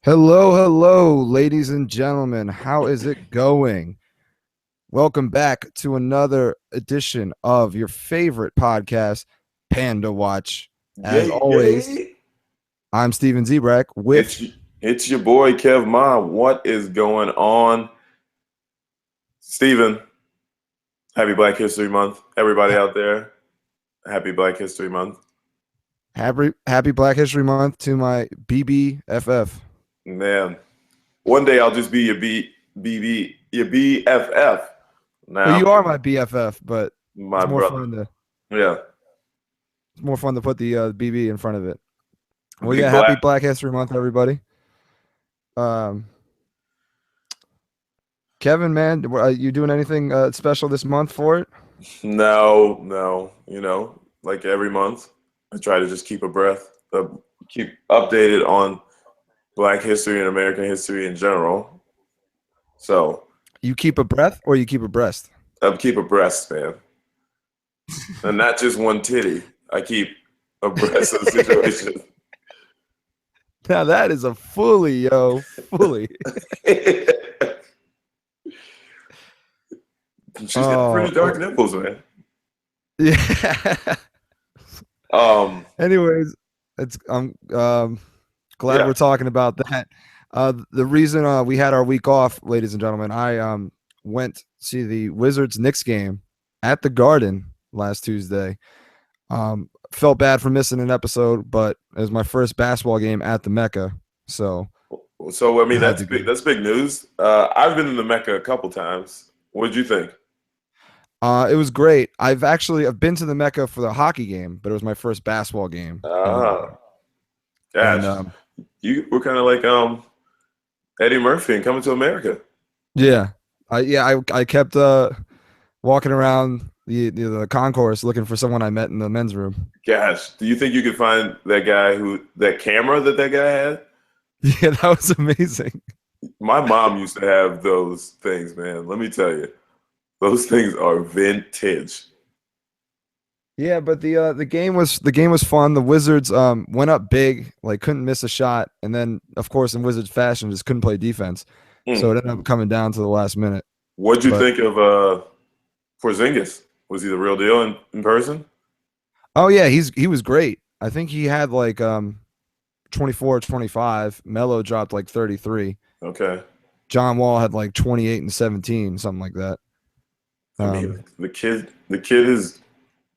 Hello, ladies and gentlemen. How is it going? Welcome back to another edition of your favorite podcast, Panda Watch. As Yay, always, yay. I'm Steven Zebrack with. It's your boy Kev Ma. What is going on? Steven, happy Black History Month. Everybody out there, happy Black History Month. Happy Black History Month to my BBFF. Man, one day I'll just be your BFF. Now, Well, you are my BFF, but my it's more brother. fun to Yeah. it's more fun to put the BB in front of it. Well, Big yeah, Black. happy Black History Month, everybody. Kevin, man, are you doing anything special this month for it? No. Like every month, I try to just keep keep updated on Black history and American history in general. So You keep a breath or you keep abreast? I keep abreast, man. And not just one titty. I keep abreast of the situation. Now that is a fully. She's got pretty dark nipples, man. Yeah. Anyways, I'm glad we're talking about that. The reason we had our week off, ladies and gentlemen, I went to see the Wizards-Knicks game at the Garden last Tuesday. Felt bad for missing an episode, but it was my first basketball game at the Mecca. So I mean, that's big. That's big news. I've been in the Mecca a couple times. What did you think? It was great. I've been to the Mecca for the hockey game, but it was my first basketball game. Gosh, you were kind of like Eddie Murphy in Coming to America. Yeah, I kept walking around the concourse looking for someone I met in the men's room. Gosh, do you think you could find that camera that guy had? Yeah, that was amazing. My mom used to have those things, man. Let me tell you, those things are vintage. Yeah, but the game was fun. The Wizards went up big, like couldn't miss a shot, and then of course in Wizards fashion just couldn't play defense. So it ended up coming down to the last minute. What'd you think of Porzingis? Was he the real deal in person? Oh yeah, he was great. I think he had like 24, 25. Melo dropped like 33. Okay. John Wall had like 28 and 17, something like that. I mean, the kid is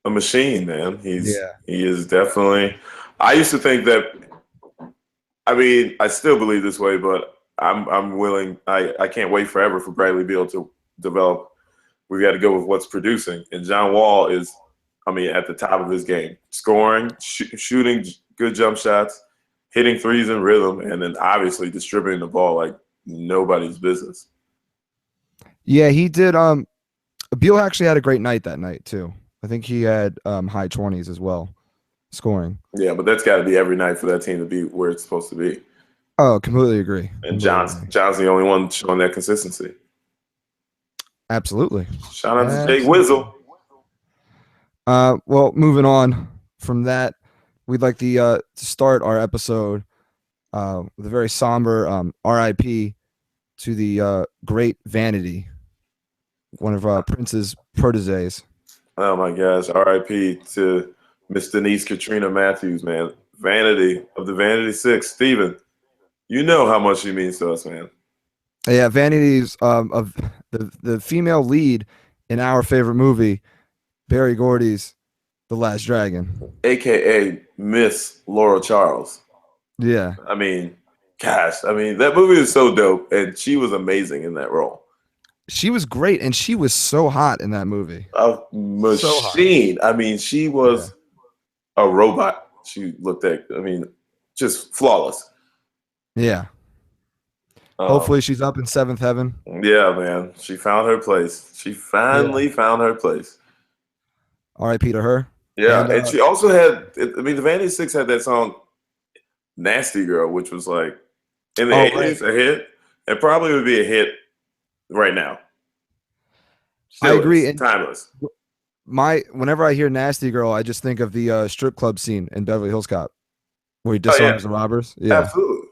a machine, man. He is definitely. I used to think that. I mean, I still believe this way, but I'm willing. I can't wait forever for Bradley Beal to develop. We got to go with what's producing, and John Wall is, I mean, at the top of his game, scoring, shooting good jump shots, hitting threes in rhythm, and then obviously distributing the ball like nobody's business. Yeah, he did. Beal actually had a great night that night too. I think he had high 20s as well, scoring. Yeah, but that's got to be every night for that team to be where it's supposed to be. Oh, completely agree. And John's the only one showing that consistency. Absolutely. Shout out to Jake Wizzle. Well, moving on from that, we'd like to start our episode with a very somber RIP to the great Vanity, one of Prince's proteges. Oh my gosh, RIP to Miss Denise Katrina Matthews, man. Vanity of the Vanity Six. Steven, you know how much she means to us, man. Yeah, Vanity's of the female lead in our favorite movie, Barry Gordy's The Last Dragon, AKA Miss Laura Charles. Yeah. I mean, gosh, that movie is so dope, and she was amazing in that role. She was great, and she was so hot in that movie. A machine. So she was a robot. She looked just flawless. Yeah. Hopefully she's up in seventh heaven. Yeah, man. She found her place. She finally found her place. R.I.P. to her. Yeah, and she also had, the Vanity Six had that song, Nasty Girl, which was like, in the 80s, a hit. It probably would be a hit right now. Still, I agree. It's timeless. Whenever I hear Nasty Girl, I just think of the strip club scene in Beverly Hills Cop, where he disarms the robbers. Yeah, absolutely.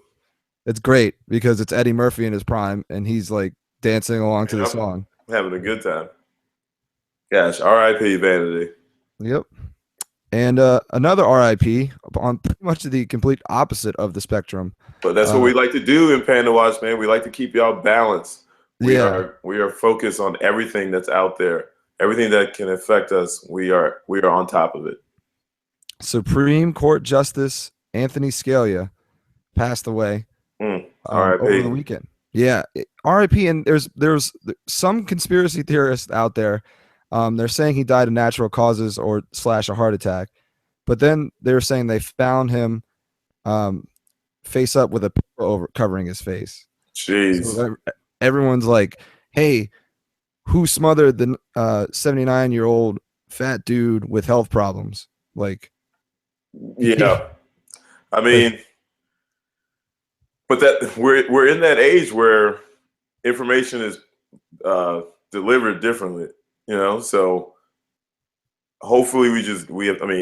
it's great because it's Eddie Murphy in his prime, and he's like dancing along to the song, having a good time. Gosh, R.I.P. Vanity. Yep. And another RIP on pretty much the complete opposite of the spectrum. But that's what we like to do in PandaWatch, man. We like to keep y'all balanced. We are focused on everything that's out there, everything that can affect us. We are on top of it. Supreme Court Justice Anthony Scalia passed away over the weekend. Yeah, RIP. And there's some conspiracy theorists out there. They're saying he died of natural causes or / a heart attack, but then they're saying they found him face up with a pillow covering his face. Jeez. So everyone's like, "Hey, who smothered the 79-year-old fat dude with health problems?" Like, yeah, I mean, but that we're in that age where information is delivered differently. So hopefully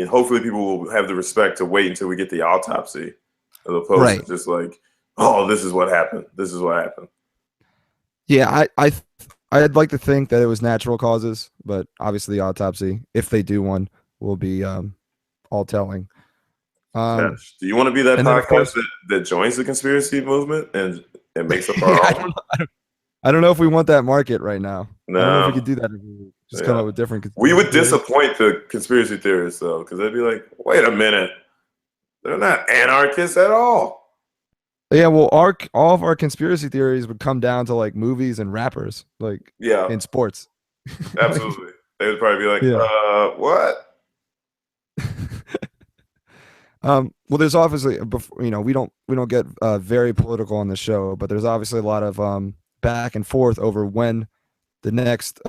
hopefully people will have the respect to wait until we get the autopsy, as opposed to just like, oh, this is what happened. This is what happened. Yeah, I'd like to think that it was natural causes, but obviously the autopsy, if they do one, will be all telling. Do you want to be that podcast that joins the conspiracy movement and makes up our own? I don't know if we want that market right now. No. I don't know if we could do that. Just come up with different. We would disappoint the conspiracy theorists though, because they'd be like, "Wait a minute, they're not anarchists at all." Yeah, well, all of our conspiracy theories would come down to like movies and rappers, like in sports. Absolutely, they would probably be like, "What?" Well, there's obviously, we don't get very political on the show, but there's obviously a lot of back and forth over when the next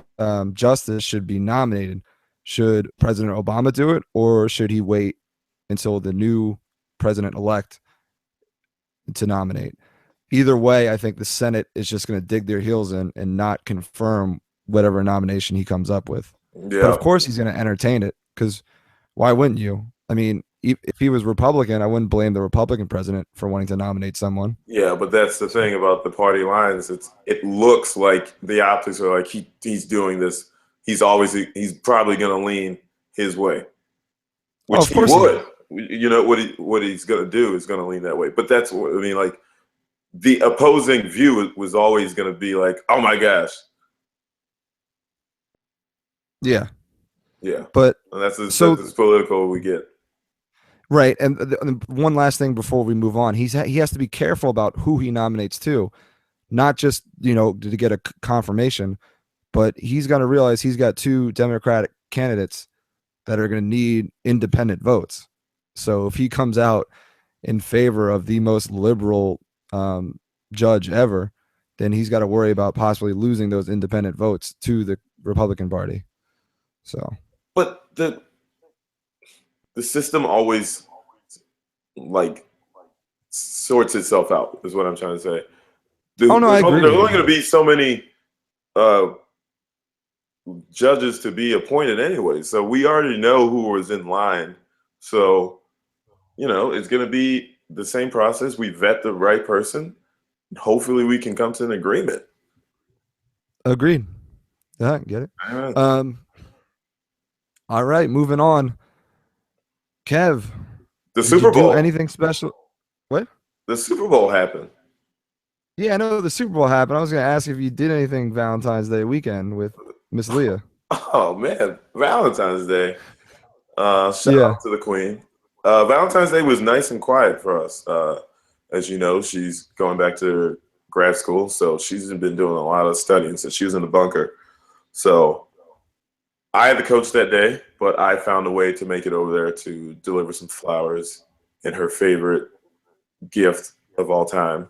justice should be nominated. Should President Obama do it, or should he wait until the new president-elect to nominate? Either way, I think the Senate is just going to dig their heels in and not confirm whatever nomination he comes up with. Yeah. But of course he's going to entertain it, because why wouldn't you? I mean, if he was Republican, I wouldn't blame the Republican president for wanting to nominate someone. Yeah, but that's the thing about the party lines. It looks like the optics are like he's doing this. He's probably going to lean his way, which he would. What he's going to do is going to lean that way. But that's what I mean. Like, the opposing view was always going to be like, "Oh my gosh." Yeah. Yeah. But that's as political we get. Right, and one last thing before we move on, he has to be careful about who he nominates too, not just to get a confirmation, but he's got to realize he's got two Democratic candidates that are going to need independent votes. So if he comes out in favor of the most liberal judge ever, then he's got to worry about possibly losing those independent votes to the Republican Party. So, but the system always like sorts itself out, is what I'm trying to say. I agree. There's only going to be so many judges to be appointed anyway. So we already know who was in line. So, it's going to be the same process. We vet the right person. And hopefully we can come to an agreement. Agreed. Yeah, get it. All right, moving on. Kev, the Super Bowl. Anything special? What? The Super Bowl happened. Yeah, I know the Super Bowl happened. I was going to ask if you did anything Valentine's Day weekend with Miss Leah. Oh man, Valentine's Day. Shout out to the Queen. Valentine's Day was nice and quiet for us. As you know, she's going back to grad school, so she's been doing a lot of studying since she was in the bunker. So I had the coach that day, but I found a way to make it over there to deliver some flowers and her favorite gift of all time,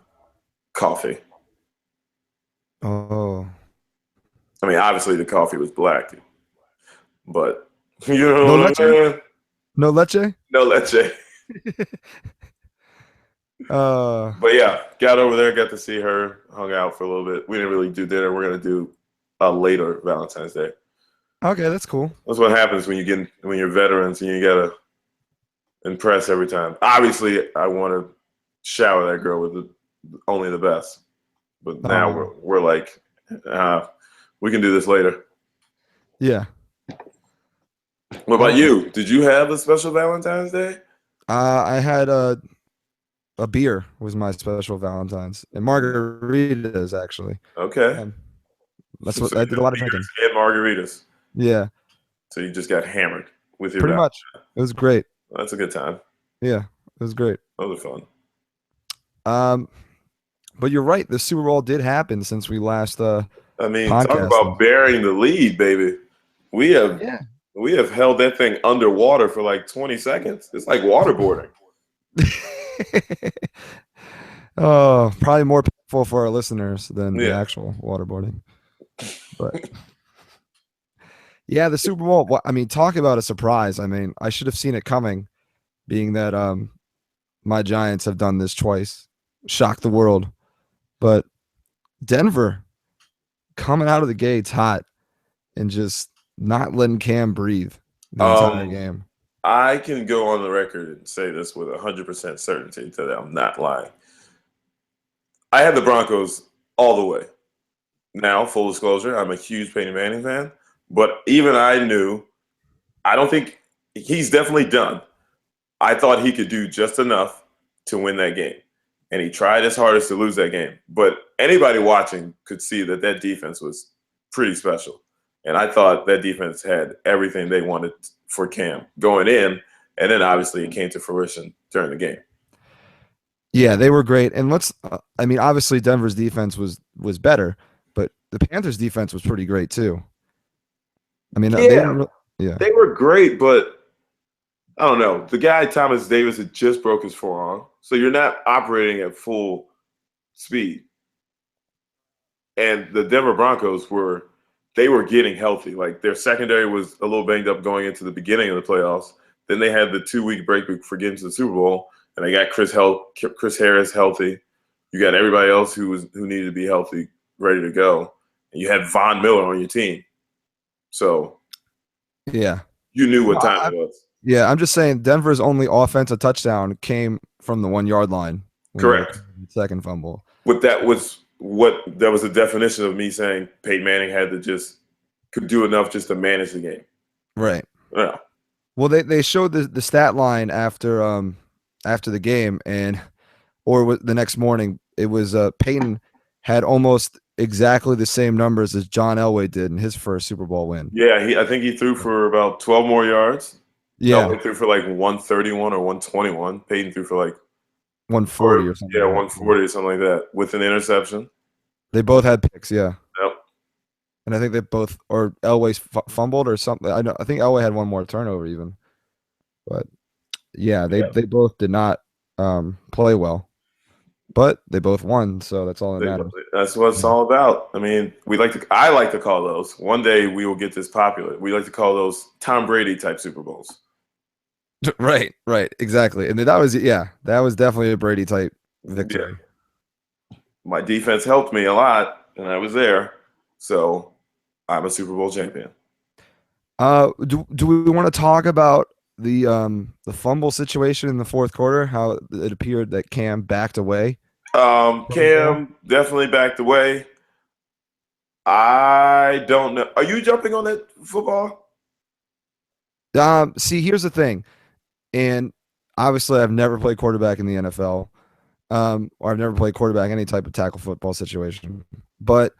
coffee. Oh. I mean, obviously the coffee was black, but no leche? No leche? No leche. But yeah, got over there, got to see her, hung out for a little bit. We didn't really do dinner. We're going to do a later Valentine's Day. Okay, that's cool. That's what happens when you're veterans and you gotta impress every time. Obviously, I want to shower that girl with only the best. But now we're like, we can do this later. Yeah. What about you? Did you have a special Valentine's Day? I had a beer was my special Valentine's, and margaritas actually. Okay. That's what I did. A lot of drinking and margaritas. Yeah. So you just got hammered with your pretty much. It was great. That's a good time. Yeah, it was great. Those are fun. But you're right. The Super Bowl did happen since we last. Talk about burying the lead, baby. We have held that thing underwater for like 20 seconds. It's like waterboarding. Oh, probably more painful for our listeners than the actual waterboarding. But yeah, the Super Bowl. I mean, talk about a surprise. I mean, I should have seen it coming, being that my Giants have done this twice, shocked the world. But Denver coming out of the gates hot and just not letting Cam breathe the entire game. I can go on the record and say this with 100% certainty that I'm not lying. I had the Broncos all the way. Now, full disclosure, I'm a huge Peyton Manning fan, but even I knew, I don't think he's definitely done. I thought he could do just enough to win that game. And he tried his hardest to lose that game. But anybody watching could see that defense was pretty special. And I thought that defense had everything they wanted for Cam going in. And then obviously it came to fruition during the game. Yeah, they were great. And obviously Denver's defense was better, but the Panthers' defense was pretty great too. I mean, they were great, but I don't know. The guy, Thomas Davis, had just broke his forearm. So you're not operating at full speed. And the Denver Broncos were getting healthy. Like their secondary was a little banged up going into the beginning of the playoffs. Then they had the 2-week break before getting to the Super Bowl. And they got Chris Harris healthy. You got everybody else who needed to be healthy, ready to go. And you had Von Miller on your team. So yeah, you knew what time it was. Yeah, I'm just saying Denver's only offensive touchdown came from the 1-yard line. Correct. Second fumble. That was the definition of me saying Peyton Manning could do enough just to manage the game. Right. Yeah. Well, they showed the stat line after the game, or the next morning. It was Peyton had almost exactly the same numbers as John Elway did in his first Super Bowl win. Yeah, I think he threw for about 12 more yards. Yeah, Elway threw for like 131 or 121. Peyton threw for like 140 or something. Yeah, 140 or something like that with an interception. They both had picks. Yeah. Yep. And I think they both, or Elway fumbled or something. I think Elway had one more turnover even. But yeah, they both did not play well. But they both won, so that's all that matters. That's what it's all about. I mean, I like to call those. One day we will get this popular. We like to call those Tom Brady type Super Bowls. Right, exactly. And that was definitely a Brady type victory. Yeah. My defense helped me a lot, and I was there. So I'm a Super Bowl champion. Do we want to talk about the fumble situation in the fourth quarter? How it appeared that Cam backed away. Cam definitely backed away. I don't know. Are you jumping on that football? See, here's the thing, and obviously I've never played quarterback in the NFL, or I've never played quarterback any type of tackle football situation. But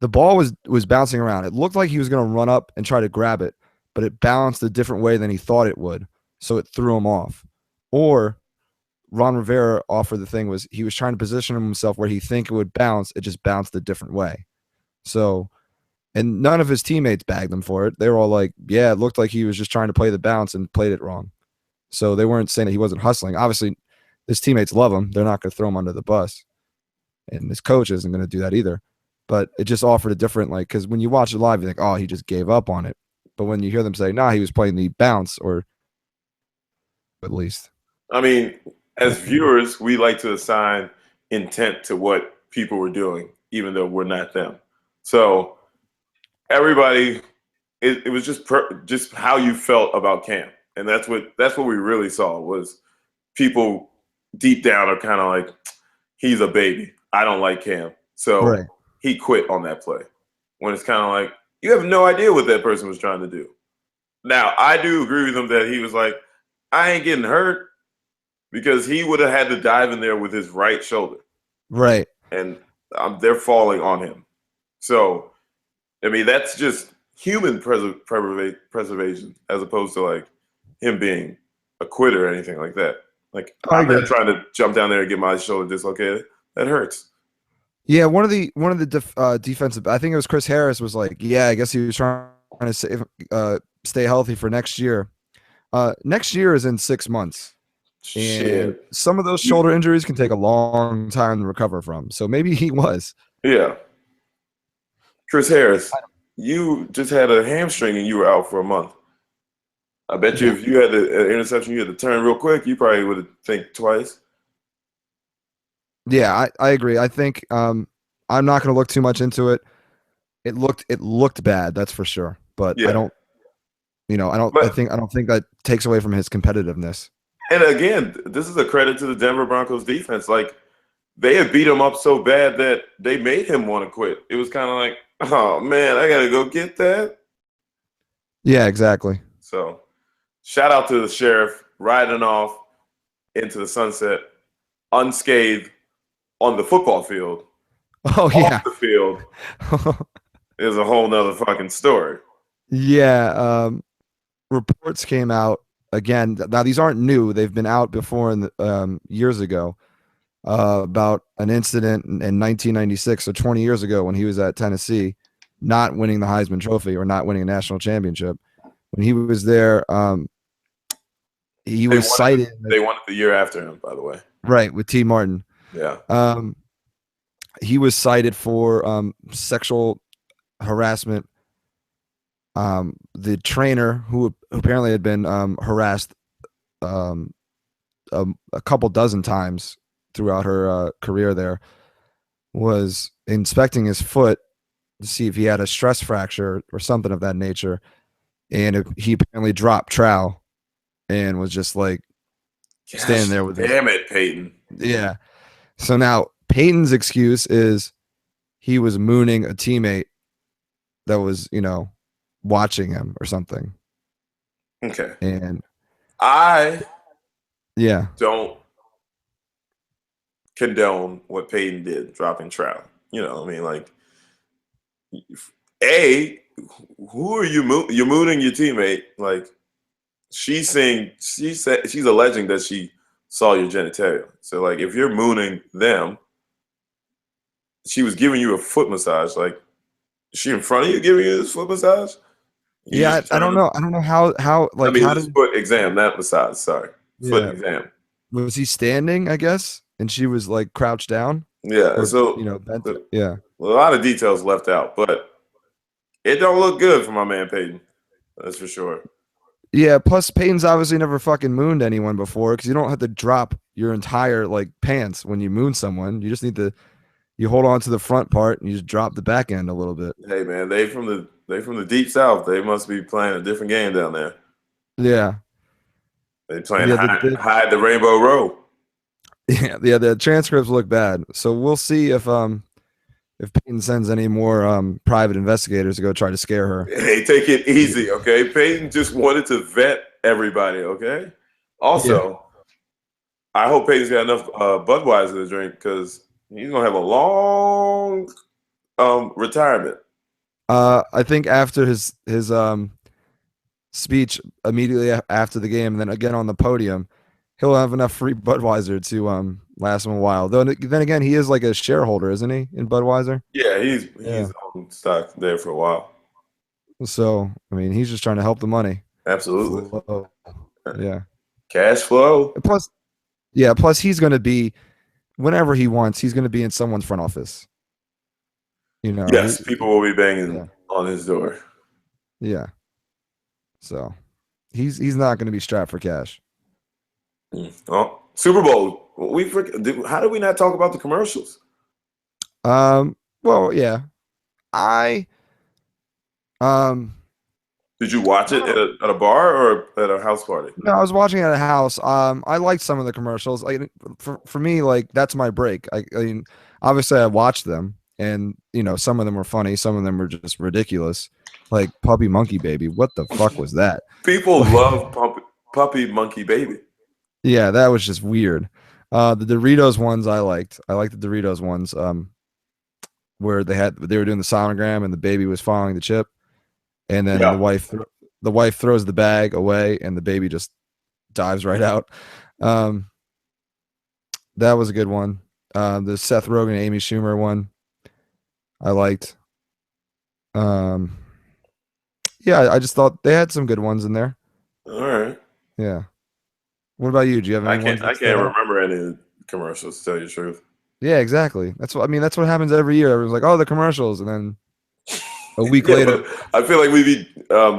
the ball was bouncing around. It looked like he was going to run up and try to grab it, but it bounced a different way than he thought it would, so it threw him off. Or Ron Rivera offered the thing was he was trying to position himself where he think it would bounce. It just bounced a different way. So, and none of his teammates bagged him for it. They were all like, yeah, it looked like he was just trying to play the bounce and played it wrong. So they weren't saying that he wasn't hustling. Obviously, his teammates love him. They're not going to throw him under the bus. And his coach isn't going to do that either. But it just offered a different, because when you watch it live, you think, oh, he just gave up on it. But when you hear them say, nah, he was playing the bounce, or at least. I mean, as viewers, we like to assign intent to what people were doing, even though we're not them. So everybody, it was just how you felt about Cam, and that's what we really saw was people deep down are kind of like, he's a baby. I don't like Cam. So he quit on that play. When it's kind of like, you have no idea what that person was trying to do. Now, I do agree with him that he was like, I ain't getting hurt, because he would have had to dive in there with his right shoulder. Right. And they're falling on him. So, I mean, that's just human preservation as opposed to like him being a quitter or anything like that. Like, I'm not trying to jump down there and get my shoulder dislocated. That hurts. Yeah, one of the defensive, I think it was Chris Harris, was like, yeah, I guess he was trying to stay healthy for next year. Next year is in 6 months. And some of those shoulder injuries can take a long time to recover from. So maybe he was. Yeah. Chris Harris, you just had a hamstring and you were out for a month. I bet you if you had an interception, you had to turn real quick, you probably would have think twice. Yeah, I agree. I think I'm not going to look too much into it. It looked bad, that's for sure. But I don't think that takes away from his competitiveness. And again, this is a credit to the Denver Broncos defense. Like, they had beat him up so bad that they made him want to quit. It was kind of like, oh man, I gotta go get that. Yeah, exactly. So, shout out to the sheriff riding off into the sunset unscathed on the football field. Oh yeah, off the field is a whole nother fucking story. Yeah, reports came out again. Now these aren't new; they've been out before years ago. About an incident in 1996, so 20 years ago, when he was at Tennessee, not winning the Heisman Trophy or not winning a national championship. When he was there, he was cited. They won it the year after him, by the way. Right, with T. Martin. Yeah. He was cited for sexual harassment. The trainer, who apparently had been harassed a couple dozen times throughout her career there, was inspecting his foot to see if he had a stress fracture or something of that nature. And he apparently dropped trowel and was just like standing there with damn it, Peyton. Yeah. So now Peyton's excuse is he was mooning a teammate that was, watching him or something. Okay. And I don't condone what Peyton did, dropping trowel. I mean, like, who are you? You're mooning your teammate. Like, she's alleging that she saw your genitalia. So, like, if you're mooning them, she was giving you a foot massage. Like, is she in front of you giving you this foot massage? I don't know. I don't know how. Like, foot exam, not massage. Sorry, foot exam. Was he standing? I guess, and she was like crouched down. Yeah. Or, so bent. A lot of details left out, but it don't look good for my man Peyton. That's for sure. Yeah. Plus, Peyton's obviously never fucking mooned anyone before, because you don't have to drop your entire pants when you moon someone. You just need to. You hold on to the front part and you just drop the back end a little bit. Hey man, they from the deep south. They must be playing a different game down there. Yeah. They playing hide the rainbow row. Yeah, the transcripts look bad. So we'll see if Peyton sends any more private investigators to go try to scare her. Hey, take it easy, okay? Peyton just wanted to vet everybody, okay? Also, I hope Peyton's got enough Budweiser to drink, because he's gonna have a long retirement. I think after his speech immediately after the game, and then again on the podium, he'll have enough free Budweiser to last him a while. Though then again, he is like a shareholder, isn't he, in Budweiser? Yeah, he's on stock there for a while. So I mean, he's just trying to help the money. Absolutely. Flow. Yeah. Cash flow. Plus he's going to be, whenever he wants, he's going to be in someone's front office. Yes, people will be banging on his door. Yeah. So he's not going to be strapped for cash. Oh, Super Bowl. How did we not talk about the commercials? Well, yeah. I Did you watch it at a bar or at a house party? No, I was watching it at a house. I liked some of the commercials. Like for me, like that's my break. I mean, obviously I watched them, and some of them were funny, some of them were just ridiculous. Like Puppy Monkey Baby. What the fuck was that? People love Puppy Monkey Baby. Yeah, that was just weird. The Doritos ones I liked. I liked the Doritos ones. Where they were doing the sonogram and the baby was following the chip. And then the wife throws the bag away, and the baby just dives right out. That was a good one. The Seth Rogen, Amy Schumer one, I liked. Yeah, I just thought they had some good ones in there. All right. Yeah. What about you? Do you have any ones? I can't remember any commercials, to tell you the truth. Yeah, exactly. That's what happens every year. Everyone's like, "Oh, the commercials," and then a week later, I feel like we'd be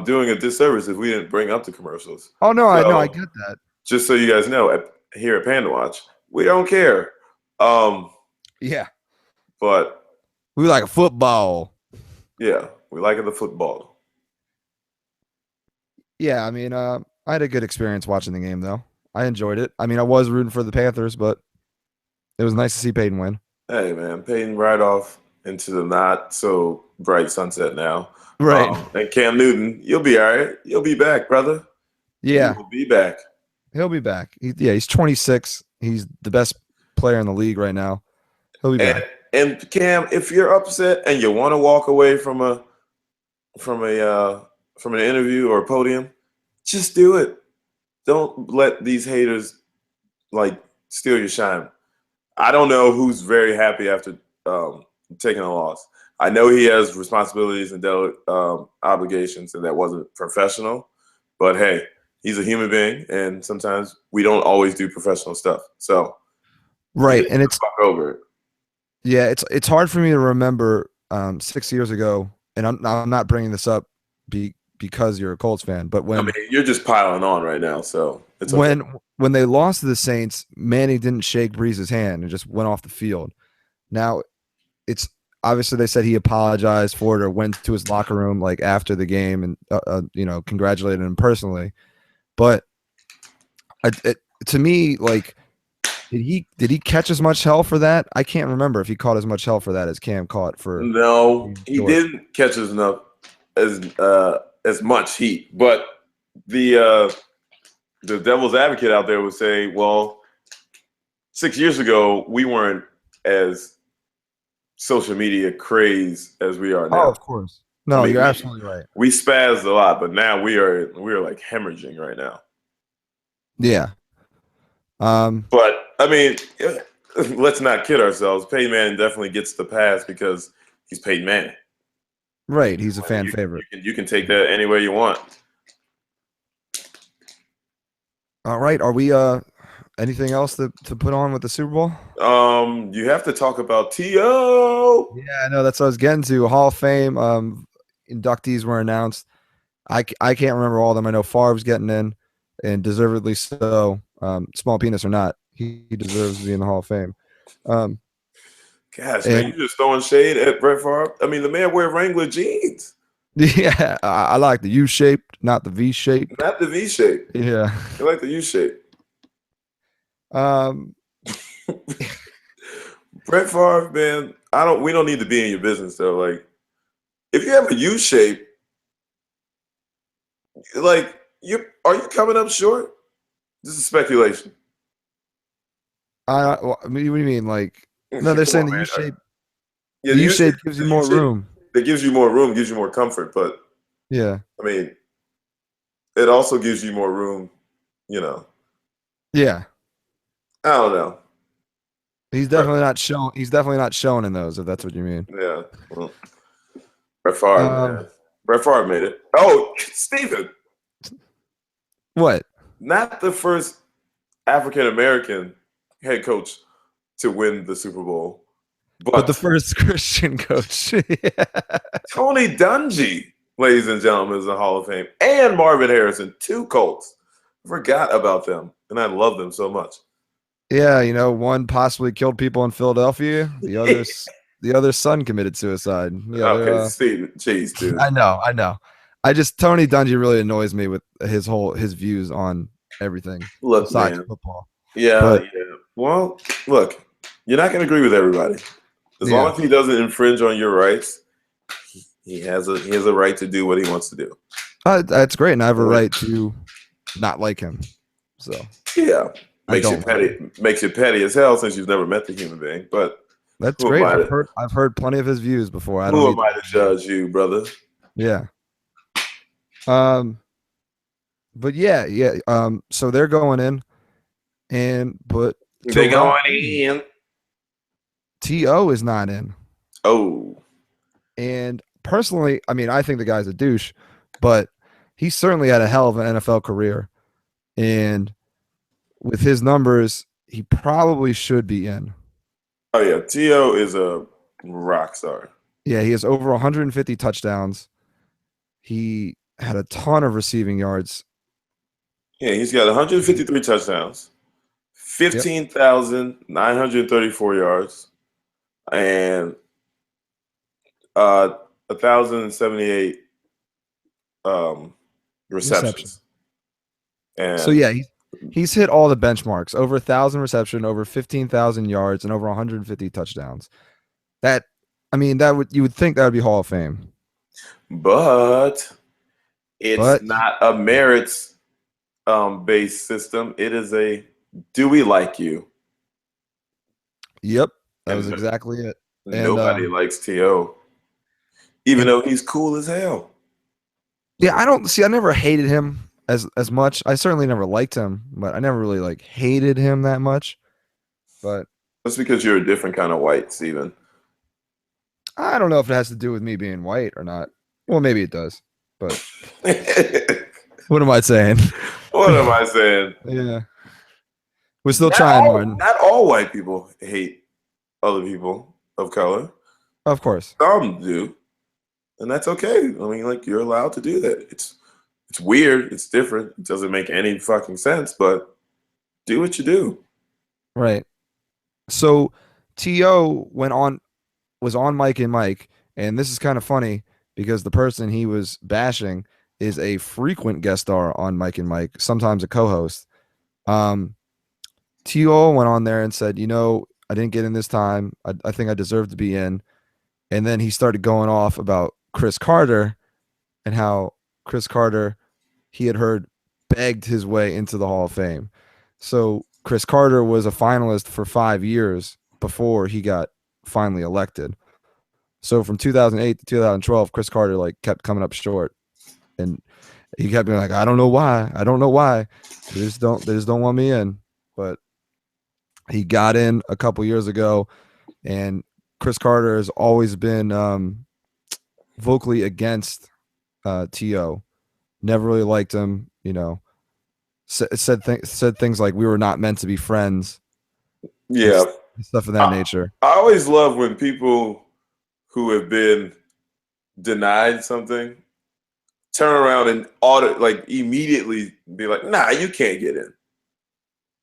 doing a disservice if we didn't bring up the commercials. Oh no, I get that. Just so you guys know, here at PandaWatch, we don't care. Yeah, but we like a football. Yeah, we like the football. Yeah, I mean, I had a good experience watching the game, though. I enjoyed it. I mean, I was rooting for the Panthers, but it was nice to see Peyton win. Hey, man, Peyton right off into the not so bright sunset now. Right. And Cam Newton, you'll be all right. You'll be back, brother. Yeah. He'll be back. He'll be back. He's 26. He's the best player in the league right now. He'll be back. And Cam, if you're upset and you want to walk away from an interview or a podium, just do it. Don't let these haters steal your shine. I don't know who's very happy after taking a loss. I know he has responsibilities and obligations, and that wasn't professional. But hey, he's a human being, and sometimes we don't always do professional stuff. So, right, and it's over it. Yeah, it's hard for me to remember 6 years ago, and I'm not bringing this up because you're a Colts fan, but when you're just piling on right now, so it's okay. When they lost to the Saints, Manning didn't shake Breeze's hand and just went off the field. Now, it's obviously they said he apologized for it or went to his locker room after the game and congratulated him personally. But to me, did he catch as much hell for that? I can't remember if he caught as much hell for that as Cam caught for. No, he didn't catch as much heat. But the devil's advocate out there would say, well, 6 years ago we weren't as social media crazed as we are now. Oh, of course. No, you're absolutely right. We spazzed a lot, but now we are hemorrhaging right now. Yeah. But I mean, let's not kid ourselves. Peyton Manning definitely gets the pass because he's Peyton Manning. Right, he's a fan favorite. You can take that any way you want. All right, are we anything else to put on with the Super Bowl? You have to talk about T.O. Yeah, I know that's what I was getting to. Hall of Fame inductees were announced. I can't remember all of them. I know Favre's getting in, and deservedly so. Small penis or not, he deserves to be in the Hall of Fame. Gosh, man, you just throwing shade at Brett Favre. I mean, the man wear Wrangler jeans. Yeah, I like the U-shaped, not the V-shaped. Not the V-shape. Yeah, I like the U-shape. Brett Favre, man, we don't need to be in your business though. If you have a U-shape, are you coming up short? This is speculation. What do you mean? No, they're saying the U-shape. Yeah, the U-shape gives you more room. It gives you more room, gives you more comfort, but yeah, I mean, it also gives you more room. Yeah. I don't know. He's definitely not shown. He's definitely not shown in those. If that's what you mean. Yeah. Well, Brett Favre, man. Brett Favre made it. Oh, Steven. What? Not the first African American head coach to win the Super Bowl, but the first Christian coach. Yeah. Tony Dungy, ladies and gentlemen, is in the Hall of Fame, and Marvin Harrison, 2 Colts. I forgot about them, and I love them so much. Yeah, one possibly killed people in Philadelphia. The other son committed suicide. Yeah, okay, Steve, jeez, dude. I know. Tony Dungy really annoys me with his views on everything besides football. Yeah. Well, look, you're not going to agree with everybody. As long as he doesn't infringe on your rights, he has a right to do what he wants to do. That's great, and I have a right to not like him. So yeah, makes you petty as hell since you've never met the human being. But that's great. I've heard plenty of his views before. Who am I to judge you, brother? Yeah. But yeah. So they're going in, but they going in. T.O. is not in. Oh. And personally, I mean, I think the guy's a douche, but he certainly had a hell of an NFL career. And with his numbers, he probably should be in. Oh, yeah. T.O. is a rock star. Yeah, he has over 150 touchdowns. He had a ton of receiving yards. Yeah, he's got 153 touchdowns, 15,934 yards, and 1,078 receptions. And so yeah, he's hit all the benchmarks: over 1,000 reception, over 15,000 yards, and over 150 touchdowns. You would think that would be Hall of Fame, but it's not a merits based system. It is a do we like you? Yep, that was exactly it. Nobody likes T.O. Even though he's cool as hell. Yeah, I never hated him as much. I certainly never liked him, but I never really hated him that much. But that's because you're a different kind of white, Steven. I don't know if it has to do with me being white or not. Well, maybe it does. But what am I saying? What am I saying? Yeah. We're still trying, Martin. Not all white people hate other people of color. Of course. Some do. And that's okay. I mean, you're allowed to do that. It's weird. It's different. It doesn't make any fucking sense, but do what you do. Right. So T.O. was on Mike and Mike, and this is kind of funny because the person he was bashing is a frequent guest star on Mike and Mike, sometimes a co-host. T.O. went on there and said, I didn't get in this time. I think I deserve to be in. And then he started going off about Chris Carter and how Chris Carter, he had heard, begged his way into the Hall of Fame. So Chris Carter was a finalist for 5 years before he got finally elected. So from 2008 to 2012, Chris Carter kept coming up short, and he kept being like, I don't know why. They just don't want me in. But he got in a couple years ago, and Chris Carter has always been vocally against T.O. Never really liked him, said things like we were not meant to be friends. Yeah. Stuff of that nature. I always love when people who have been denied something turn around and immediately be like, nah, you can't get in.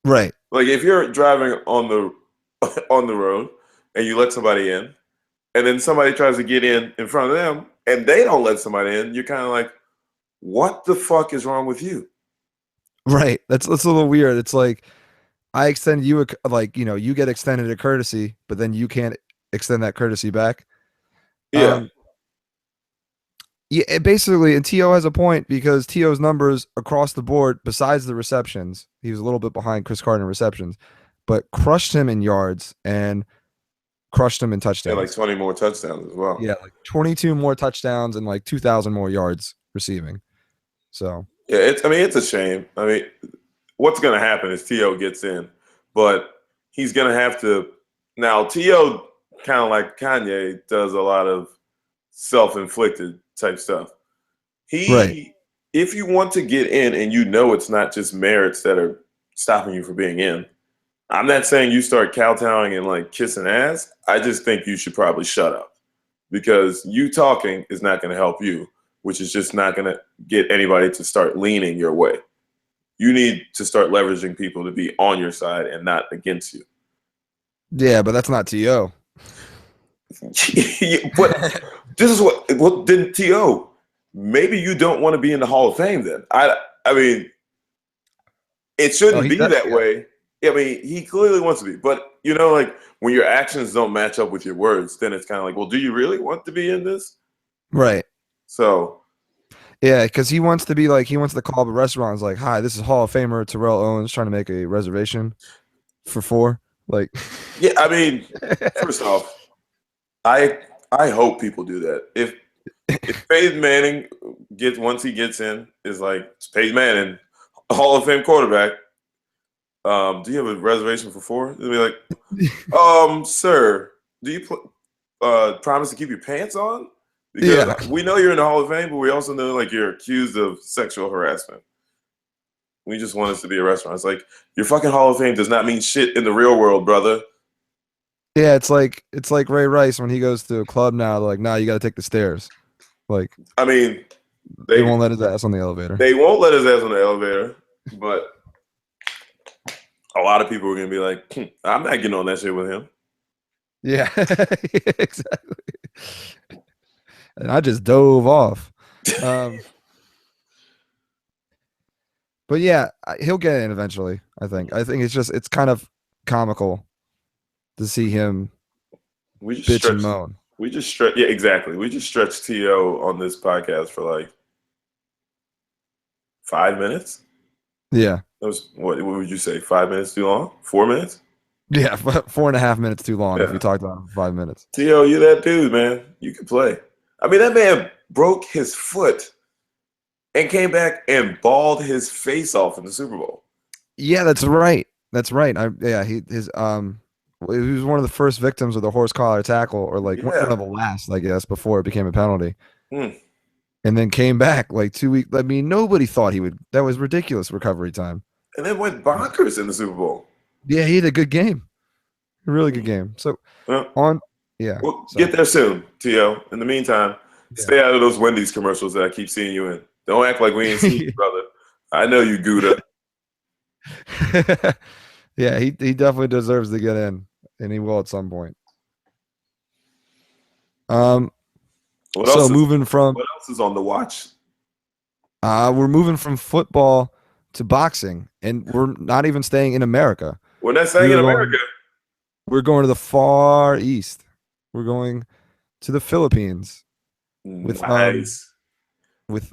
Right. If you're driving on the road and you let somebody in, and then somebody tries to get in front of them and they don't let somebody in, you're kind of like, what the fuck is wrong with you? Right. That's a little weird. It's like, I extend you you get extended a courtesy, but then you can't extend that courtesy back. Yeah. Basically, and T.O. has a point because T.O.'s numbers across the board, besides the receptions, he was a little bit behind Chris Carter in receptions, but crushed him in yards and crushed him in touchdowns. Yeah, 20 more touchdowns as well. Yeah, 22 more touchdowns and 2,000 more yards receiving. So yeah, it's a shame. I mean, what's going to happen is T.O. gets in, but he's going to have to now. T.O. kind of like Kanye does a lot of self-inflicted type stuff. If you want to get in and it's not just merits that are stopping you from being in, I'm not saying you start kowtowing and kissing ass. I just think you should probably shut up because you talking is not going to help you, which is just not going to get anybody to start leaning your way. You need to start leveraging people to be on your side and not against you. Yeah, but that's not T.O. But this is what didn't T.O. maybe you don't want to be in the Hall of Fame then. I mean, it shouldn't be that way. I mean, he clearly wants to be. But, like when your actions don't match up with your words, then it's kind of like, well, do you really want to be in this? Right. So. Yeah, because he wants to be like, he wants to call up a restaurant. It's like, hi, this is Hall of Famer Terrell Owens trying to make a reservation for 4. Like, yeah, I mean, first off, I hope people do that. If Peyton Manning once he gets in, is like, it's Peyton Manning, Hall of Fame quarterback. Do you have a reservation for 4? They'll be like, sir, do you promise to keep your pants on? Because we know you're in the Hall of Fame, but we also know like you're accused of sexual harassment. We just want us to be a restaurant. It's like, your fucking Hall of Fame does not mean shit in the real world, brother. Yeah, it's like Ray Rice when he goes to a club now. They're like, nah, you got to take the stairs. Like, I mean, they won't let his ass on the elevator. They won't let his ass on the elevator, but a lot of people are gonna be like, I'm not getting on that shit with him. Yeah, exactly. And I just dove off. But yeah, he'll get in eventually. I think it's kind of comical to see him bitch and moan. We just stretch. Yeah, exactly. We just stretched T.O. on this podcast for like 5 minutes. Yeah. That was what would you say? 5 minutes too long? 4 minutes? Yeah, 4.5 minutes too long if we talked about it for 5 minutes. T.O., you that dude, man. You can play. I mean, that man broke his foot and came back and balled his face off in the Super Bowl. Yeah, that's right. That's right. He was one of the first victims of the horse collar tackle, or like one of the last, I guess, before it became a penalty. And then came back like 2 weeks. I mean, nobody thought he would. That was ridiculous recovery time. And then went bonkers in the Super Bowl. Yeah, he had a good game. A really good game. So we'll get there soon, T.O. In the meantime, stay out of those Wendy's commercials that I keep seeing you in. Don't act like we ain't seen you, brother. I know you, Gouda. Yeah, he definitely deserves to get in, and he will at some point. What else is on the watch? We're moving from football to boxing, and we're not even staying in America. We're not staying in America. We're going to the Far East. We're going to the Philippines with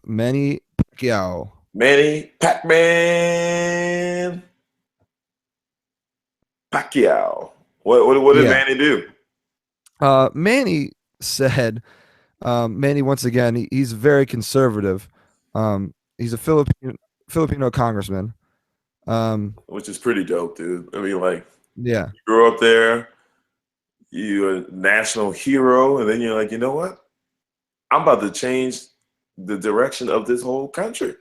Manny Pacquiao. Manny Pac-Man Pacquiao. What did Manny do? Manny said, Manny, once again, he's very conservative. He's a Filipino congressman. Which is pretty dope, dude. I mean, like, you grew up there, you're a national hero, and then you're like, you know what? I'm about to change the direction of this whole country.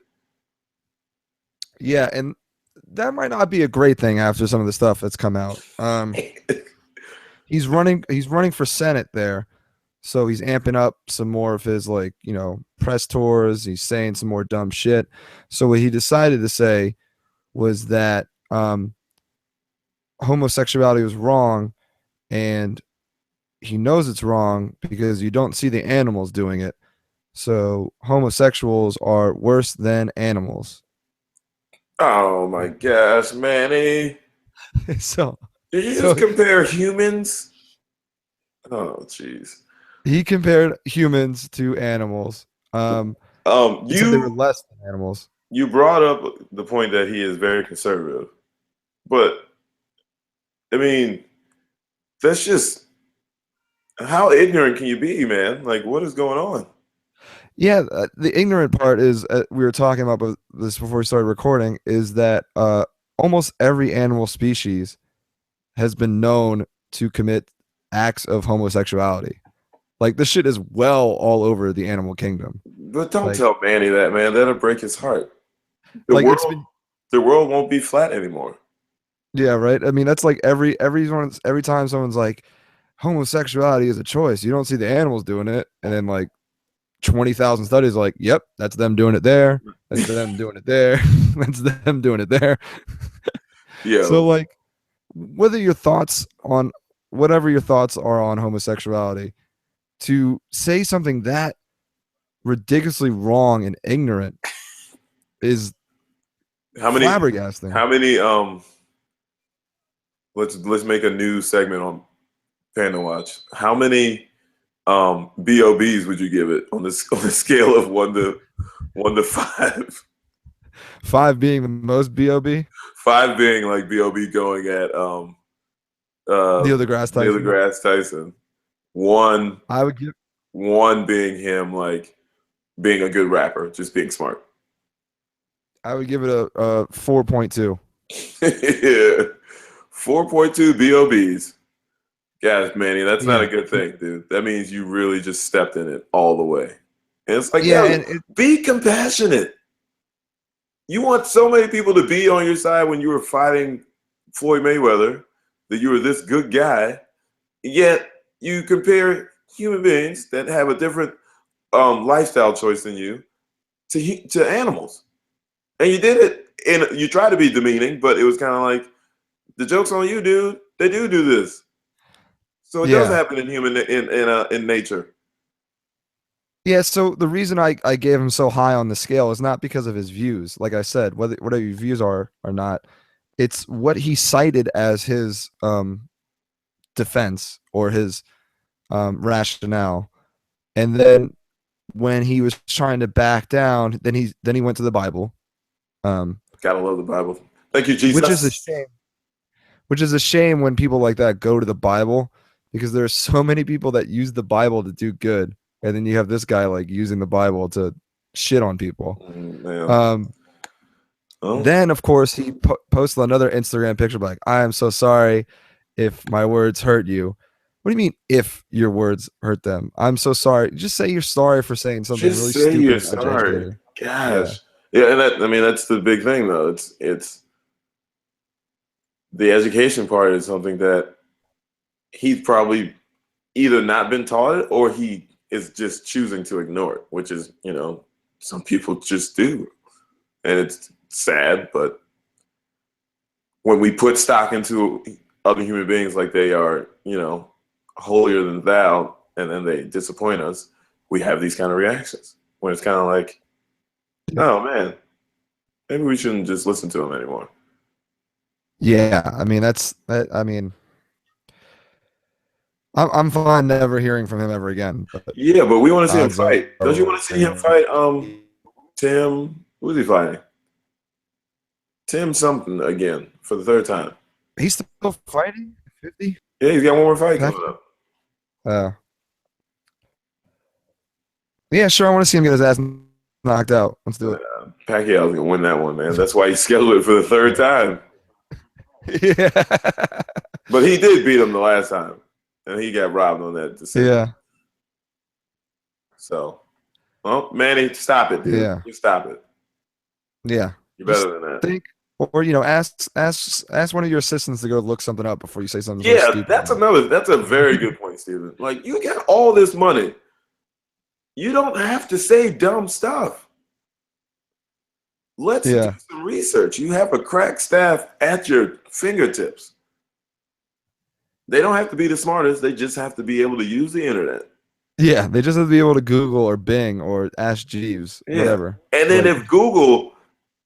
Yeah, and that might not be a great thing after some of the stuff that's come out. He's running for Senate there. So he's amping up some more of his, like, press tours. He's saying some more dumb shit. So what he decided to say was that homosexuality was wrong, and he knows it's wrong because you don't see the animals doing it. So homosexuals are worse than animals. Oh my gosh, Manny. So did you just compare humans? Oh, jeez. He compared humans to animals. He said they were less than animals. You brought up the point that he is very conservative, but I mean, that's just, how ignorant can you be, man? Like, what is going on? Yeah, the ignorant part is, we were talking about this before we started recording, is that almost every animal species has been known to commit acts of homosexuality. Like, this shit is well all over the animal kingdom. But don't tell Manny that, man. That'll break his heart. The world won't be flat anymore. Yeah, right. I mean, that's like every time someone's like, homosexuality is a choice. You don't see the animals doing it, and then like 20,000 studies are like, yep, that's them doing it there. That's them doing it there. That's them doing it there. Yeah. So like, whatever your thoughts are on homosexuality, to say something that ridiculously wrong and ignorant is flabbergasting. How many let's make a new segment on PandaWatch. How many BOBs would you give it on the scale of 1 to 5? 5 being the most BOB. 5 being like BOB going at Neil deGrasse Tyson. 1, I would give 1 being him like being a good rapper, just being smart. I would give it a 4.2. Yeah, 4.2 BOBs. Guys, Manny, that's not a good thing, dude. That means you really just stepped in it all the way. And it's like, be compassionate. You want so many people to be on your side when you were fighting Floyd Mayweather, that you were this good guy, yet you compare human beings that have a different lifestyle choice than you to animals. And you did it, and you tried to be demeaning, but it was kind of like, the joke's on you, dude. They do this. So it does happen in in nature. Yeah, so the reason I gave him so high on the scale is not because of his views. Like I said, whatever your views are or not, it's what he cited as his defense or his rationale. And then when he was trying to back down, then he went to the Bible. Gotta love the Bible. Thank you, Jesus. Which is a shame. Which is a shame when people like that go to the Bible, because there are so many people that use the Bible to do good. And then you have this guy like using the Bible to shit on people. Then, of course, he posted another Instagram picture like, I am so sorry if my words hurt you. What do you mean if your words hurt them? I'm so sorry. Just say you're sorry for saying something really stupid. You're sorry. Gosh. Yeah, and that's the big thing, though. It's the education part is something that he's probably either not been taught it or he is just choosing to ignore it, which is, some people just do. And it's sad, but when we put stock into other human beings like they are, holier than thou, and then they disappoint us, we have these kind of reactions when it's kind of like, oh man, maybe we shouldn't just listen to him anymore. Yeah, I mean, I'm fine never hearing from him ever again. But we want to see him fight. Don't you want to see him fight Tim? Who's he fighting? Tim something again for the 3rd time. He's still fighting? 50? Yeah, he's got one more fight coming up. Yeah, sure. I want to see him get his ass knocked out. Let's do it. Pacquiao's gonna win that one, man. That's why he scheduled it for the 3rd time. Yeah. But he did beat him the last time, and he got robbed on that decision. Yeah. So, well, Manny, stop it, dude. Yeah. You stop it. Yeah. You're better than that. Think, or ask one of your assistants to go look something up before you say something. Yeah, stupid. that's a very good point, Steven. Like, you got all this money. You don't have to say dumb stuff. Let's do some research. You have a crack staff at your fingertips. They don't have to be the smartest. They just have to be able to use the internet. Yeah, they just have to be able to Google or Bing or Ask Jeeves, whatever. And then if Google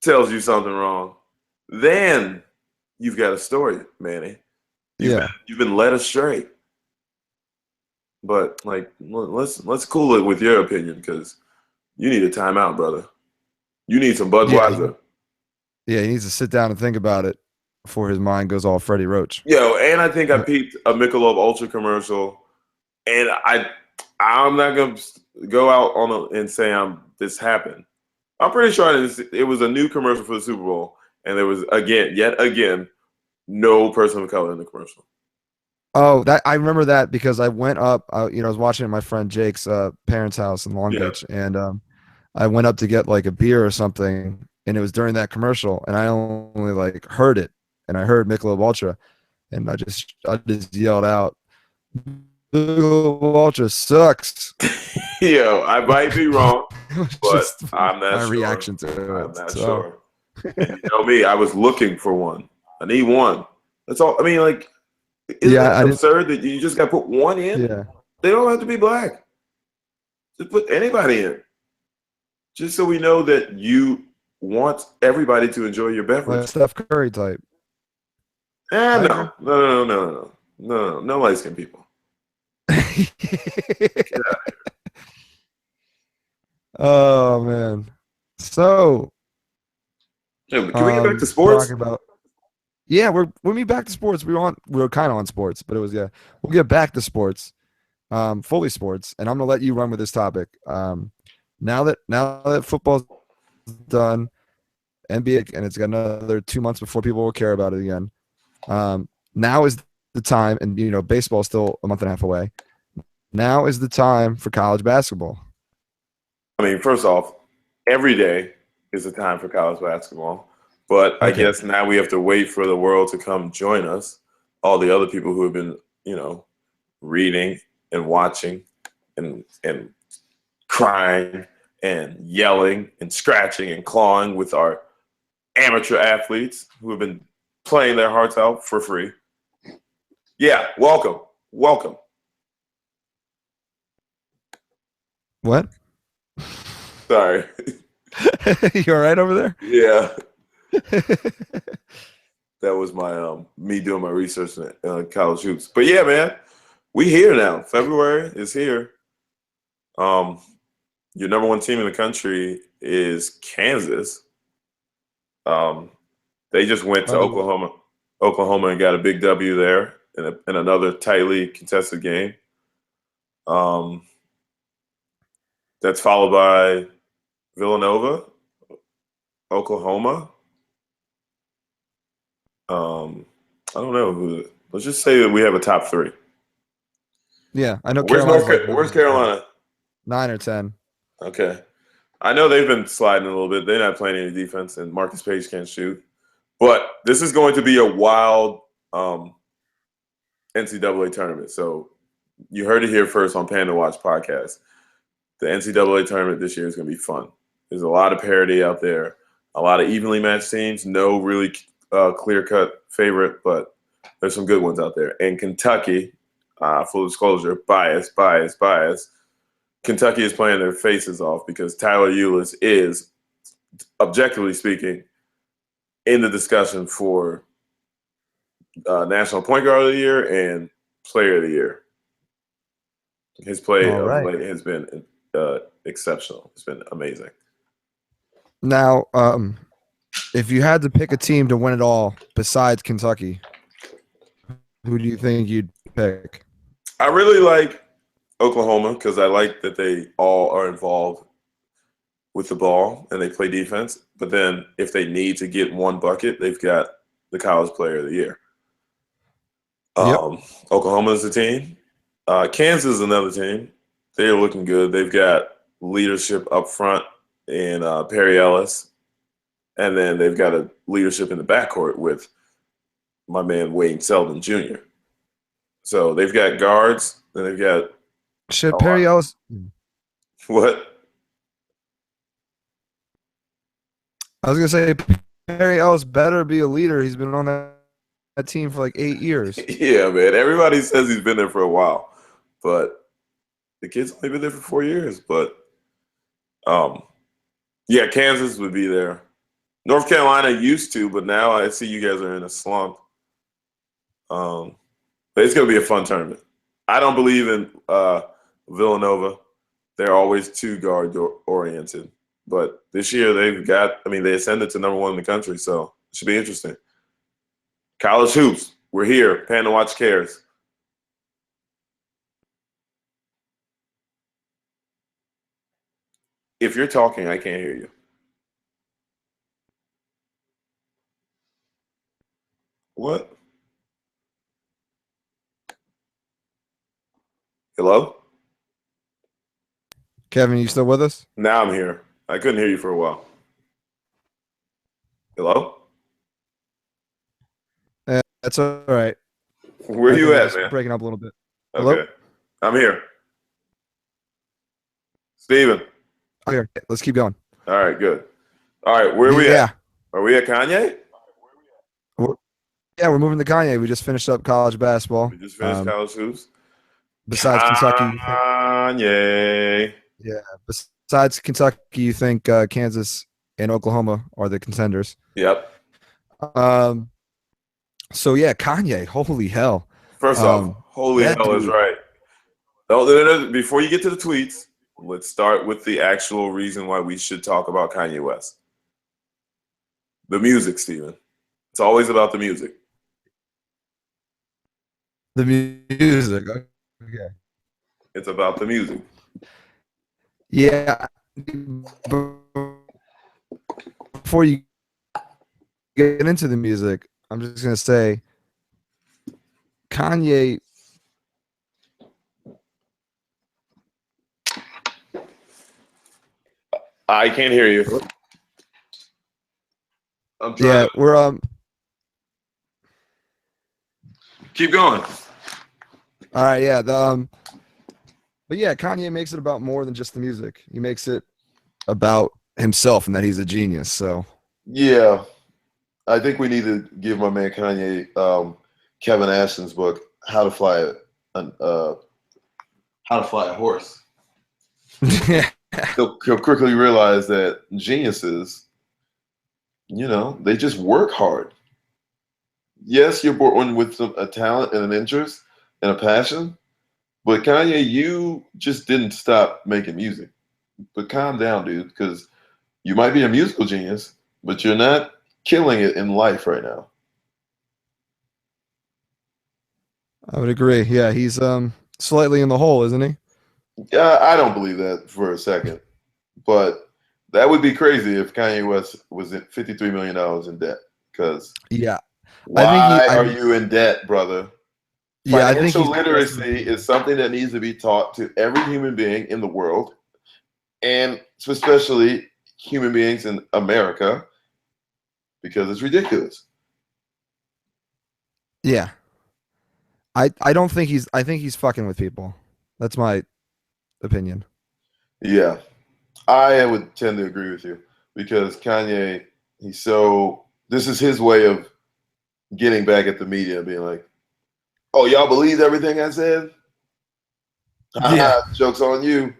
tells you something wrong, then you've got a story, Manny. You've been led astray. But let's cool it with your opinion, because you need a timeout, brother. You need some Budweiser. Yeah, he needs to sit down and think about it before his mind goes all Freddie Roach. Yo, and I think I peeped a Michelob Ultra commercial, and I'm not gonna go out and say this happened. I'm pretty sure it was a new commercial for the Super Bowl, and there was yet again, no person of color in the commercial. Oh, that I remember that because I went up. I was watching at my friend Jake's parents' house in Long Beach, and I went up to get like a beer or something, and it was during that commercial, and I only heard it, and I heard Michelob Ultra, and I just yelled out, "Michelob Ultra sucks." Yo, I might be wrong, but I'm not my sure. reaction to it. I'm not sure. You know me, I was looking for one. I need one. That's all. I mean, isn't it absurd that you just got to put one in? Yeah. They don't have to be black. Just put anybody in. Just so we know that you want everybody to enjoy your beverage. Like Steph Curry type. No, light-skinned people. Oh man. So can we get back to sports? Yeah, we're back to sports. We were kind of on sports, but it was we'll get back to sports. Fully sports, and I'm gonna let you run with this topic. Now that football's done, NBA, and it's got another 2 months before people will care about it again. Now is the time, and baseball's still a month and a half away. Now is the time for college basketball. I mean, first off, every day is a time for college basketball, but I guess now we have to wait for the world to come join us. All the other people who have been, reading and watching and crying and yelling and scratching and clawing with our amateur athletes who have been playing their hearts out for free. Yeah, welcome. What? Sorry. You all right over there? Yeah. That was my me doing my research in college hoops. But yeah, man, we here now. February is here. Your number one team in the country is Kansas. They just went to Oklahoma and got a big W there in another tightly contested game. That's followed by Villanova, Oklahoma. I don't know who. Let's just say that we have a top three. Yeah, I know. Where's Carolina? 9 or 10. Okay. I know they've been sliding a little bit. They're not playing any defense, and Marcus Page can't shoot. But this is going to be a wild NCAA tournament. So you heard it here first on PandaWatch Podcast. The NCAA tournament this year is going to be fun. There's a lot of parity out there, a lot of evenly matched teams, no really clear-cut favorite, but there's some good ones out there. And Kentucky, full disclosure, bias. Kentucky is playing their faces off because Tyler Ulis is, objectively speaking, in the discussion for National Point Guard of the Year and Player of the Year. His play of late has been exceptional. It's been amazing. Now, if you had to pick a team to win it all besides Kentucky, who do you think you'd pick? I really like Oklahoma because I like that they all are involved with the ball and they play defense. But then if they need to get one bucket, they've got the College Player of the Year. Oklahoma is the team. Kansas is another team. They're looking good. They've got leadership up front in Perry Ellis. And then they've got a leadership in the backcourt with my man Wayne Selden Jr. So they've got guards and they've got Perry Ellis. What? I was gonna say Perry Ellis better be a leader. He's been on that team for like 8 years. Yeah, man. Everybody says he's been there for a while, but the kid's only been there for 4 years. But yeah, Kansas would be there. North Carolina used to, but now I see you guys are in a slump. But it's going to be a fun tournament. I don't believe in Villanova. They're always too guard-oriented. But this year they ascended to number one in the country, so it should be interesting. College hoops, we're here. PandaWatch cares. If you're talking, I can't hear you. What? Hello? Kevin, you still with us? Now I'm here. I couldn't hear you for a while. Hello? That's all right. Where are you at, man? Breaking up a little bit. Okay. Hello? I'm here. Steven. Okay, let's keep going. All right, good. All right, where are we at? Are we at Kanye? We're moving to Kanye. We just finished up college basketball. We just college hoops. Besides Kentucky. Kanye. Yeah. besides Kentucky, you think Kansas and Oklahoma are the contenders. Yep. So yeah, Kanye, holy hell. First off, holy hell is right. No, before you get to the tweets, let's start with the actual reason why we should talk about Kanye West. The music, Steven. It's always about the music. The music. Okay. It's about the music. Yeah. Before you get into the music, I'm just going to say Kanye. I can't hear you. I'm trying. Yeah, we're Keep going. All right, yeah. But yeah, Kanye makes it about more than just the music. He makes it about himself and that he's a genius. So yeah, I think we need to give my man Kanye Kevin Ashton's book, How to Fly a Horse. He'll quickly realize that geniuses, they just work hard. Yes, you're born with a talent and an interest and a passion, but Kanye, you just didn't stop making music. But calm down, dude, because you might be a musical genius, but you're not killing it in life right now. I would agree. Yeah, he's slightly in the hole, isn't he? Yeah, I don't believe that for a second, but that would be crazy if Kanye West was at $53 million in debt. Because why are you in debt, brother? Yeah, Financial literacy is something that needs to be taught to every human being in the world, and especially human beings in America, because it's ridiculous. Yeah. I don't think I think he's fucking with people. That's my opinion. Yeah. I would tend to agree with you because Kanye, this is his way of getting back at the media, being like, oh, y'all believed everything I said? Yeah. Joke's on you.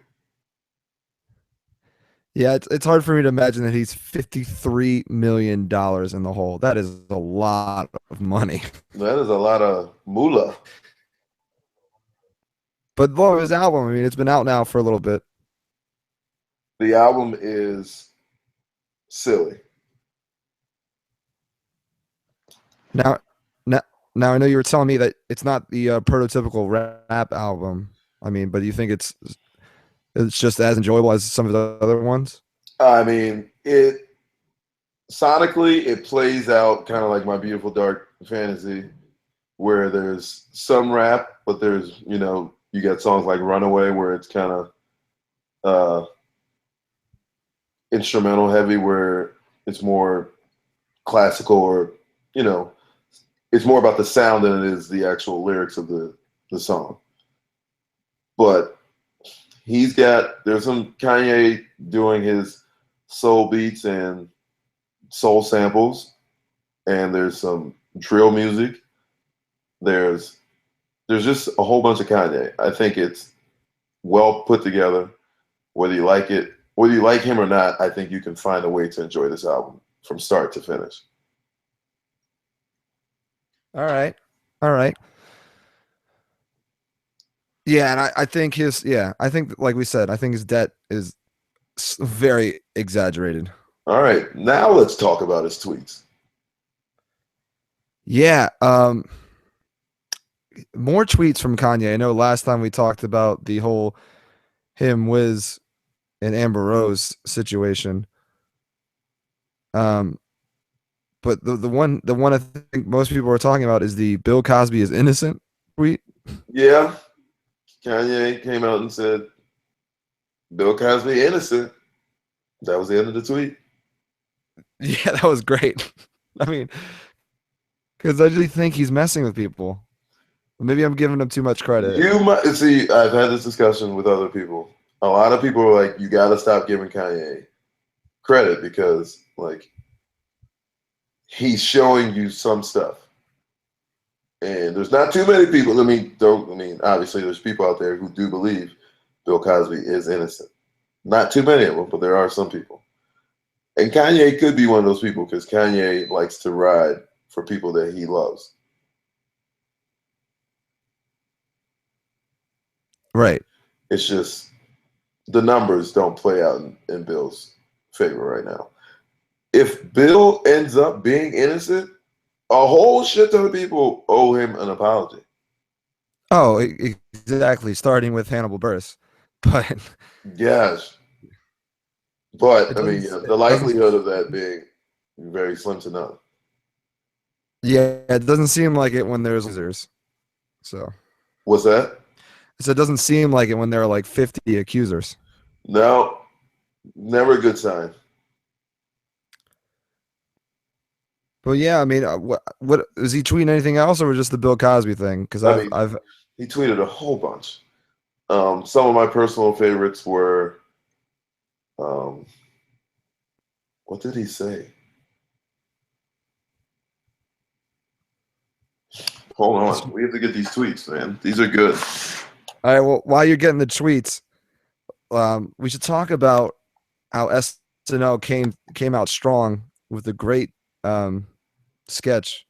Yeah, it's hard for me to imagine that he's $53 million in the hole. That is a lot of money. That is a lot of moolah. But what his album? I mean, it's been out now for a little bit. The album is silly. Now I know you were telling me that it's not the prototypical rap album. I mean, but do you think it's just as enjoyable as some of the other ones? I mean, sonically, it plays out kind of like My Beautiful Dark Fantasy, where there's some rap, but there's, you got songs like Runaway where it's kind of instrumental heavy, where it's more classical, or, it's more about the sound than it is the actual lyrics of the song. But there's some Kanye doing his soul beats and soul samples, and there's some drill music. There's just a whole bunch of Kanye. I think it's well put together. Whether you like him or not, I think you can find a way to enjoy this album from start to finish. All right. Yeah, and I think like we said, I think his debt is very exaggerated. All right, now let's talk about his tweets. Yeah, more tweets from Kanye. I know last time we talked about the whole him, Wiz, and Amber Rose situation. But the one I think most people are talking about is the Bill Cosby is innocent tweet. Yeah, Kanye came out and said Bill Cosby innocent. That was the end of the tweet. Yeah, that was great. I mean, because I really think he's messing with people. Maybe I'm giving him too much credit. You might see. I've had this discussion with other people. A lot of people are like, "You got to stop giving Kanye credit because, like, he's showing you some stuff." And there's not too many people. Obviously, there's people out there who do believe Bill Cosby is innocent. Not too many of them, but there are some people. And Kanye could be one of those people because Kanye likes to ride for people that he loves. Right. It's just the numbers don't play out in Bill's favor right now. If Bill ends up being innocent, a whole shit ton of people owe him an apology. Oh, exactly. Starting with Hannibal Buress. But yes. But I mean, the likelihood of that being very slim to none. Yeah, it doesn't seem like it when there's losers. So what's that? So it doesn't seem like it when there are like 50 accusers. No, never a good sign. But yeah, I mean, what is he tweeting anything else, or was just the Bill Cosby thing? Because he tweeted a whole bunch. Some of my personal favorites were, what did he say? Hold on, we have to get these tweets, man. These are good. All right. Well, while you're getting the tweets, we should talk about how SNL came out strong with a great sketch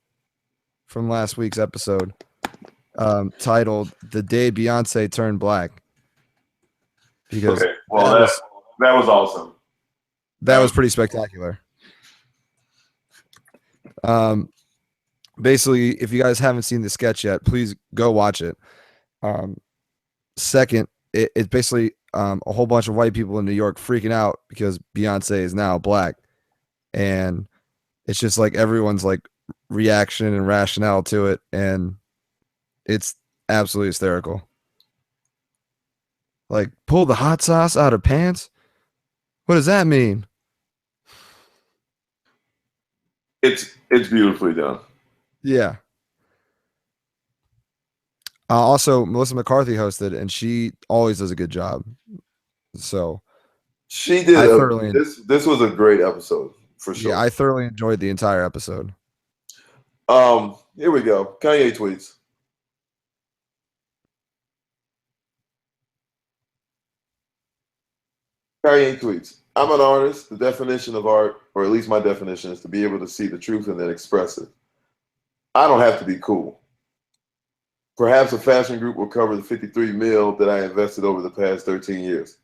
from last week's episode, titled "The Day Beyonce Turned Black." Because that was awesome. That was pretty spectacular. Basically, if you guys haven't seen the sketch yet, please go watch it. Second, it's basically a whole bunch of white people in New York freaking out because Beyonce is now black, and it's just like everyone's like reaction and rationale to it, and it's absolutely hysterical. Like, pull the hot sauce out of pants? What does that mean? It's beautifully done. Yeah. Also, Melissa McCarthy hosted, and she always does a good job. So she did. This was a great episode for sure. Yeah, I thoroughly enjoyed the entire episode. Here we go. Kanye tweets. Kanye tweets, I'm an artist. The definition of art, or at least my definition, is to be able to see the truth and then express it. I don't have to be cool. Perhaps a fashion group will cover the 53 mil that I invested over the past 13 years.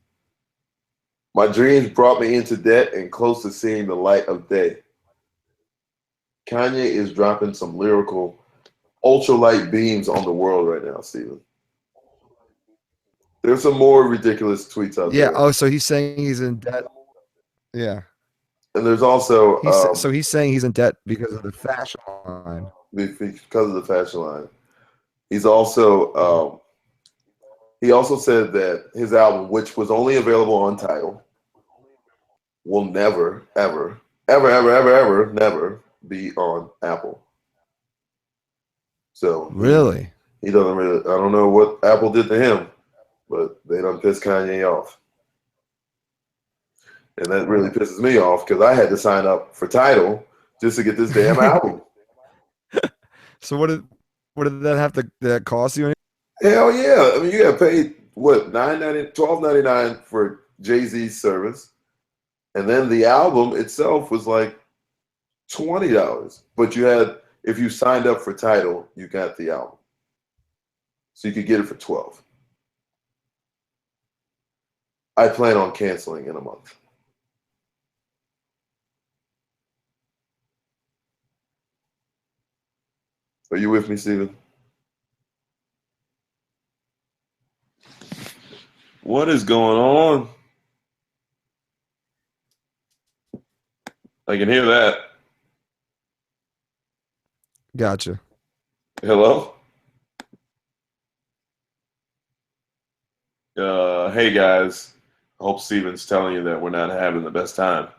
My dreams brought me into debt and close to seeing the light of day. Kanye is dropping some lyrical ultralight beams on the world right now, Steven. There's some more ridiculous tweets out there. Yeah. Oh, so he's saying he's in debt. Yeah. And there's also so he's saying he's in debt because of the fashion line. Because of the fashion line. He's also he also said that his album, which was only available on Tidal, will never, ever, ever, ever, ever, ever, never be on Apple. So really, he doesn't really. I don't know what Apple did to him, but they done pissed Kanye off. And that really pisses me off because I had to sign up for Tidal just to get this damn album. So what did that have that cost you? Hell yeah! I mean, you got paid what $12.99 for Jay-Z's service, and then the album itself was like $20. But you had, if you signed up for Tidal, you got the album, so you could get it for $12. I plan on canceling in a month. Are you with me, Steven? What is going on? I can hear that. Gotcha. Hello? Hey, guys. I hope Steven's telling you that we're not having the best time.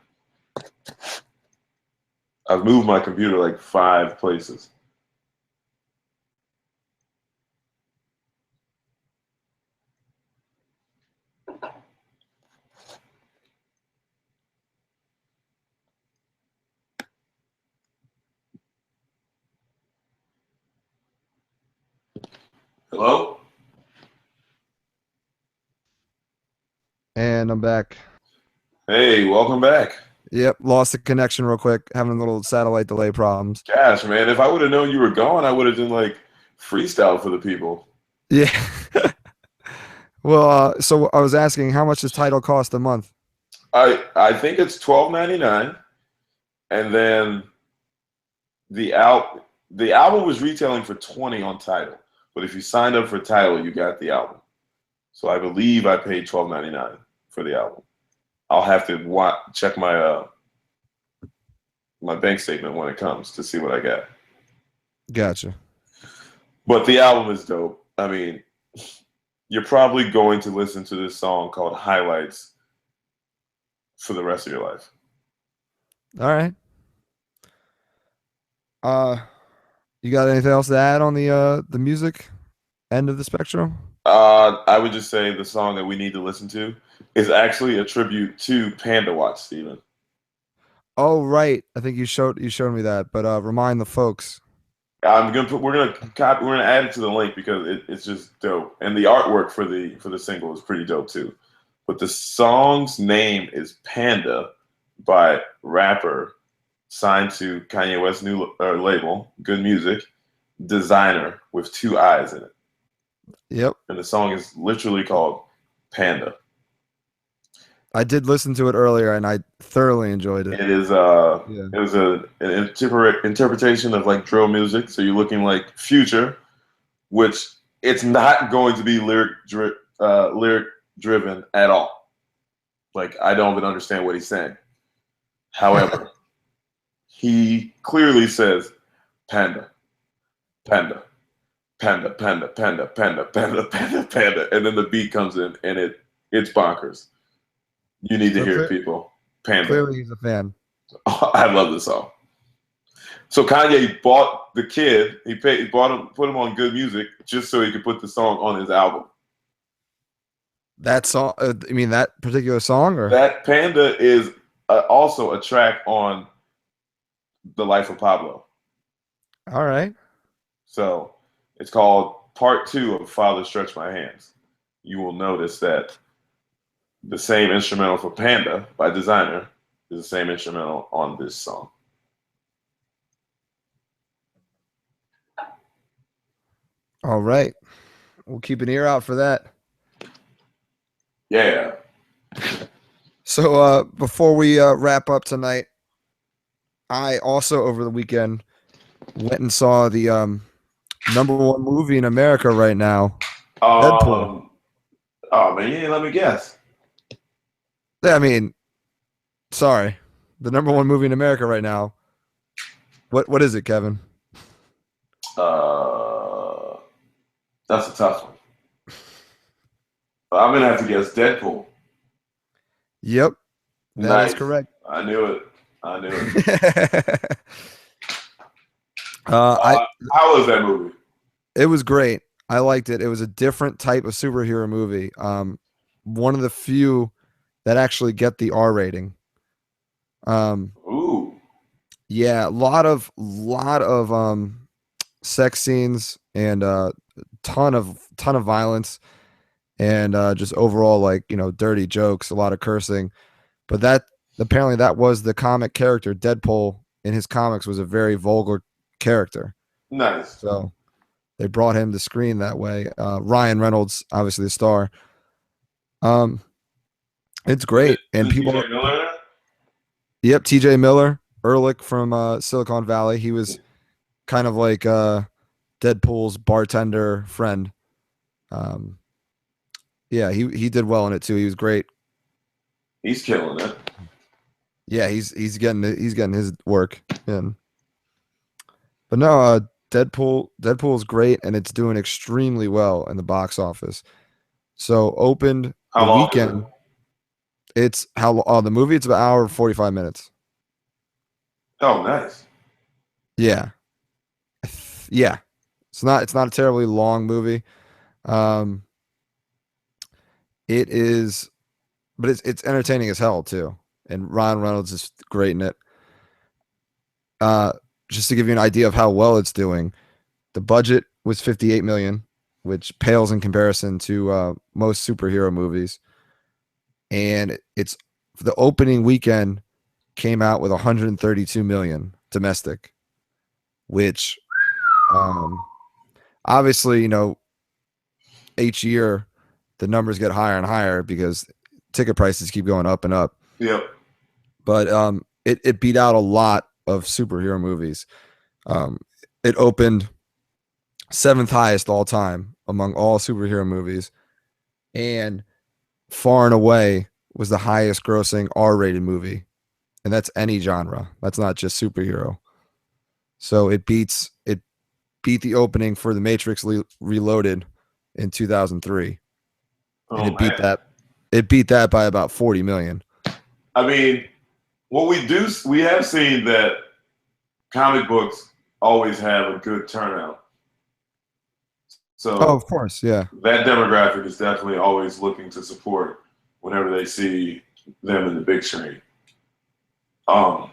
I've moved my computer like 5 places. Hello? And I'm back. Hey, welcome back. Yep, lost the connection real quick. Having a little satellite delay problems. Gosh, man, if I would have known you were gone, I would have done like freestyle for the people. Yeah. Well, so I was asking, how much does Tidal cost a month? I think it's $12.99, and then the album was retailing for $20 on Tidal. But if you signed up for Tidal, you got the album. So I believe I paid $12.99 for the album. I'll have to check my my bank statement when it comes to see what I got. Gotcha. But the album is dope. I mean, you're probably going to listen to this song called Highlights for the rest of your life. All right. You got anything else to add on the music end of the spectrum? I would just say the song that we need to listen to is actually a tribute to PandaWatch, Steven. Oh, right. I think you showed me that, but remind the folks. We're gonna add it to the link because it's just dope, and the artwork for the single is pretty dope too. But the song's name is Panda by rapper signed to Kanye West's new label, Good Music, designer with 2 eyes in it. Yep. And the song is literally called Panda. I did listen to it earlier, and I thoroughly enjoyed it. It is It was an interpretation of like drill music. So you're looking like Future, which it's not going to be lyric driven at all. Like I don't even understand what he's saying. However, he clearly says panda, panda, panda, panda, panda, panda, panda, panda, panda, and then the beat comes in, and it's bonkers. You need to hear it, people. Panda. Clearly, he's a fan. I love this song. So Kanye bought the kid. He put him on Good Music just so he could put the song on his album. That song? I mean, that particular song, or that Panda is also a track on The Life of Pablo. All right. So it's called Part 2 of Father Stretch My Hands. You will notice that the same instrumental for Panda by Designer is the same instrumental on this song. All right. We'll keep an ear out for that. Yeah. So before we wrap up tonight, I also over the weekend went and saw the #1 movie in America right now, Deadpool. Oh man, you didn't let me guess. I mean, sorry, the #1 movie in America right now. What is it, Kevin? That's a tough one. I'm gonna have to guess Deadpool. Yep, that is correct. I knew it. How was that movie? It was great. I liked it. It was a different type of superhero movie. One of the few that actually get the R rating. Ooh. Yeah, a lot of sex scenes and ton of violence and just overall like, dirty jokes, a lot of cursing. But that apparently that was the comic character. Deadpool in his comics was a very vulgar character. Nice. So they brought him to screen that way. Ryan Reynolds, obviously the star. It's great. And people TJ Miller? Yep, TJ Miller, Ehrlich from Silicon Valley. He was kind of like Deadpool's bartender friend. Yeah, he did well in it too. He was great. He's killing it. Yeah, he's getting his work in. But no, Deadpool is great, and it's doing extremely well in the box office. So opened the weekend. It's the movie. It's about an hour and 45 minutes. Oh, nice. Yeah. It's not a terribly long movie. It is, but it's entertaining as hell too. And Ryan Reynolds is great in it. Just to give you an idea of how well it's doing, the budget was $58 million, which pales in comparison to most superhero movies. and it's the opening weekend came out with 132 million domestic, which obviously, each year the numbers get higher and higher because ticket prices keep going up and up. Yep. But it beat out a lot of superhero movies. It opened 7th highest all time among all superhero movies, and far and away was the highest grossing R-rated movie, and that's any genre. That's not just superhero. So it beat the opening for The Matrix Reloaded in 2003, and it beat that by about 40 million. I mean, we have seen that comic books always have a good turnout. So, of course, yeah. That demographic is definitely always looking to support whenever they see them in the big screen. But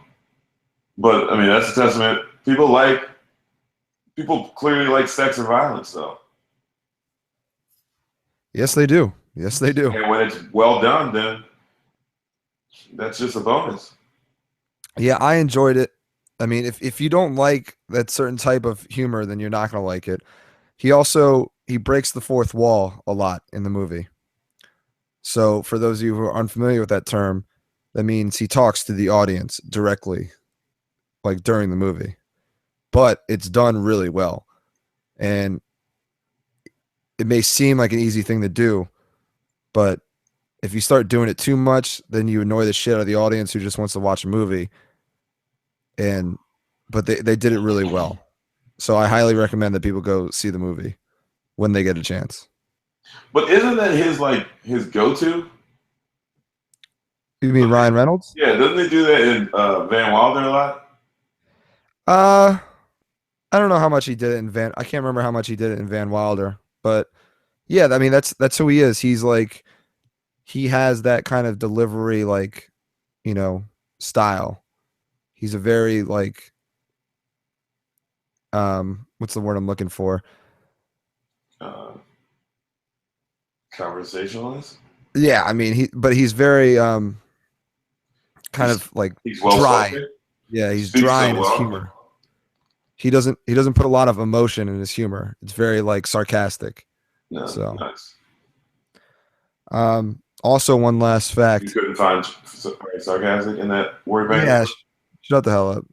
I mean, that's a testament. People clearly like sex and violence, though. Yes, they do. Yes, they do. And when it's well done, then that's just a bonus. Yeah, I enjoyed it. I mean, if you don't like that certain type of humor, then you're not going to like it. He breaks the fourth wall a lot in the movie. So for those of you who are unfamiliar with that term, that means he talks to the audience directly, like during the movie. But it's done really well. And it may seem like an easy thing to do, but if you start doing it too much, then you annoy the shit out of the audience who just wants to watch a movie. But they did it really well. So I highly recommend that people go see the movie when they get a chance. But isn't that his go-to? You mean Ryan Reynolds? Yeah, doesn't he do that in Van Wilder a lot? I don't know how much he did it in I can't remember how much he did it in Van Wilder, but yeah, I mean that's who he is. He's like, he has that kind of delivery, like, style. He's a very like, what's the word I'm looking for? Conversationalist? Yeah, I mean he's very kind of like he's well dry. spoken. Yeah, he's dry in his humor. He doesn't put a lot of emotion in his humor. It's very like sarcastic. No, so nice. Also, one last fact. You couldn't find sarcastic in that word bank? Yeah, shut the hell up.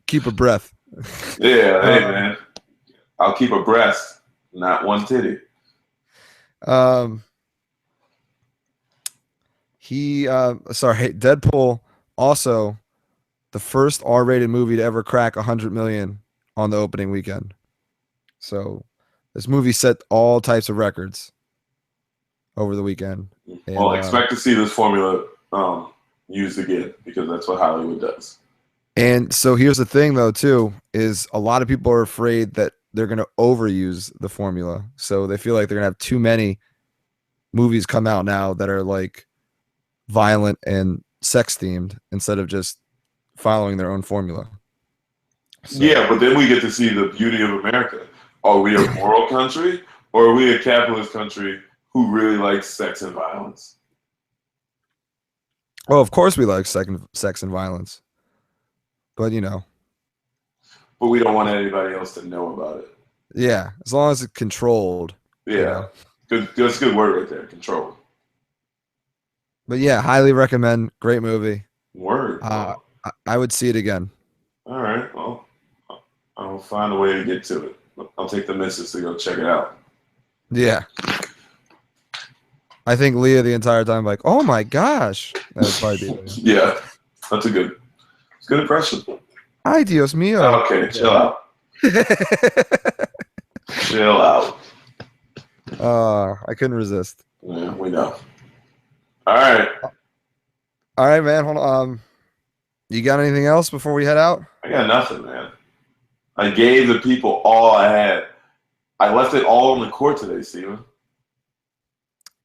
Keep a breath. Yeah, hey man. I'll keep a breast, not one titty. Deadpool also the first R-rated movie to ever crack 100 million on the opening weekend. So this movie set all types of records over the weekend. And, well, expect to see this formula used again, because that's what Hollywood does. And so here's the thing, though, too, is a lot of people are afraid that they're going to overuse the formula. So they feel like they're going to have too many movies come out now that are like violent and sex themed instead of just following their own formula. So, yeah, but then we get to see the beauty of America. Are we a moral country, or are we a capitalist country who really likes sex and violence? Well, of course we like sex and violence. But, But we don't want anybody else to know about it. Yeah, as long as it's controlled. Yeah, that's a good word right there, controlled. But yeah, highly recommend. Great movie. Word. I would see it again. All right. Well, I'll find a way to get to it. I'll take the missus to go check it out. Yeah. I think Leah the entire time like, oh my gosh. That would probably be Yeah, that's it's a good impression. Ay, Dios mío. Okay, chill out. Chill out. I couldn't resist. Yeah, we know. All right, man. Hold on. You got anything else before we head out? I got nothing, man. I gave the people all I had. I left it all on the court today, Steven.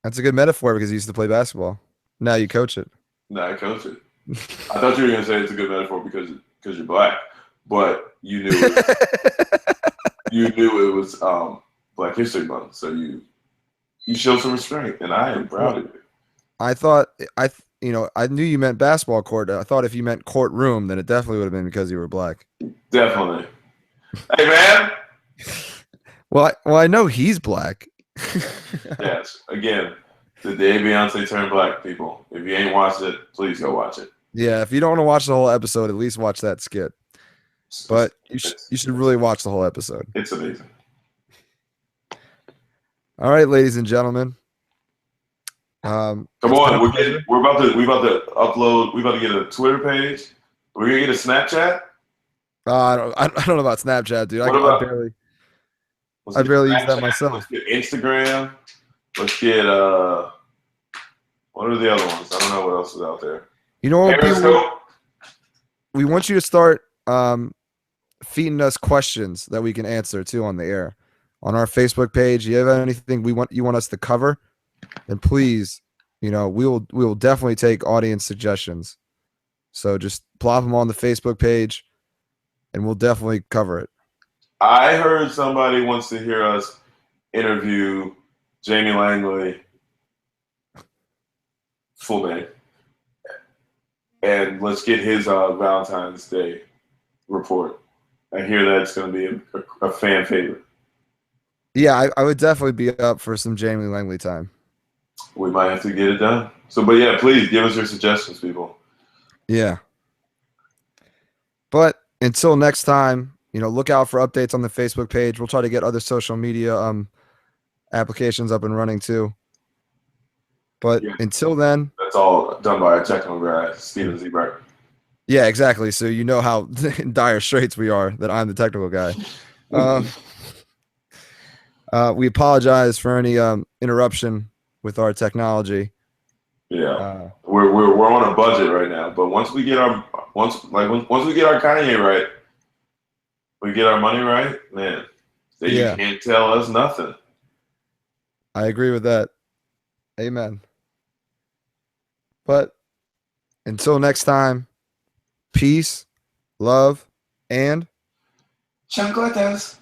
That's a good metaphor because you used to play basketball. Now you coach it. No, I coach it. I thought you were going to say it's a good metaphor because you're black, but you knew it, you knew it was Black History Month, so you you showed some restraint, and I am proud of you. I thought I knew you meant basketball court. I thought if you meant courtroom, then it definitely would have been because you were black. Definitely. Hey, man. Well, I know he's black. Yes. Again, the day Beyonce turned black, people. If you ain't watched it, please go watch it. Yeah, if you don't want to watch the whole episode, at least watch that skit. But you should really watch the whole episode. It's amazing. All right, ladies and gentlemen. Come on, we're about to upload. We're about to get a Twitter page. We're gonna get a Snapchat. I don't know about Snapchat, dude. I barely use that myself. Let's get Instagram. Let's get what are the other ones? I don't know what else is out there. You know what? We want you to start feeding us questions that we can answer too on the air on our Facebook page. You have anything you want us to cover? And please, we will definitely take audience suggestions. So just plop them on the Facebook page, and we'll definitely cover it. I heard somebody wants to hear us interview Jamie Langley, full name, and let's get his Valentine's Day report. I hear that's going to be a fan favorite. Yeah, I would definitely be up for some Jamie Langley time. We might have to get it done. But yeah, please give us your suggestions, people. Yeah. But until next time, look out for updates on the Facebook page. We'll try to get other social media applications up and running too. But until then, that's all done by our technical guy, Steven Zebright. Yeah, exactly. So you know how in dire straits we are, that I'm the technical guy. We apologize for any interruption with our technology. Yeah, we're on a budget right now, but once we get our Kanye right, we get our money right, man. You can't tell us nothing. I agree with that. Amen. But until next time, peace, love, and chancletas.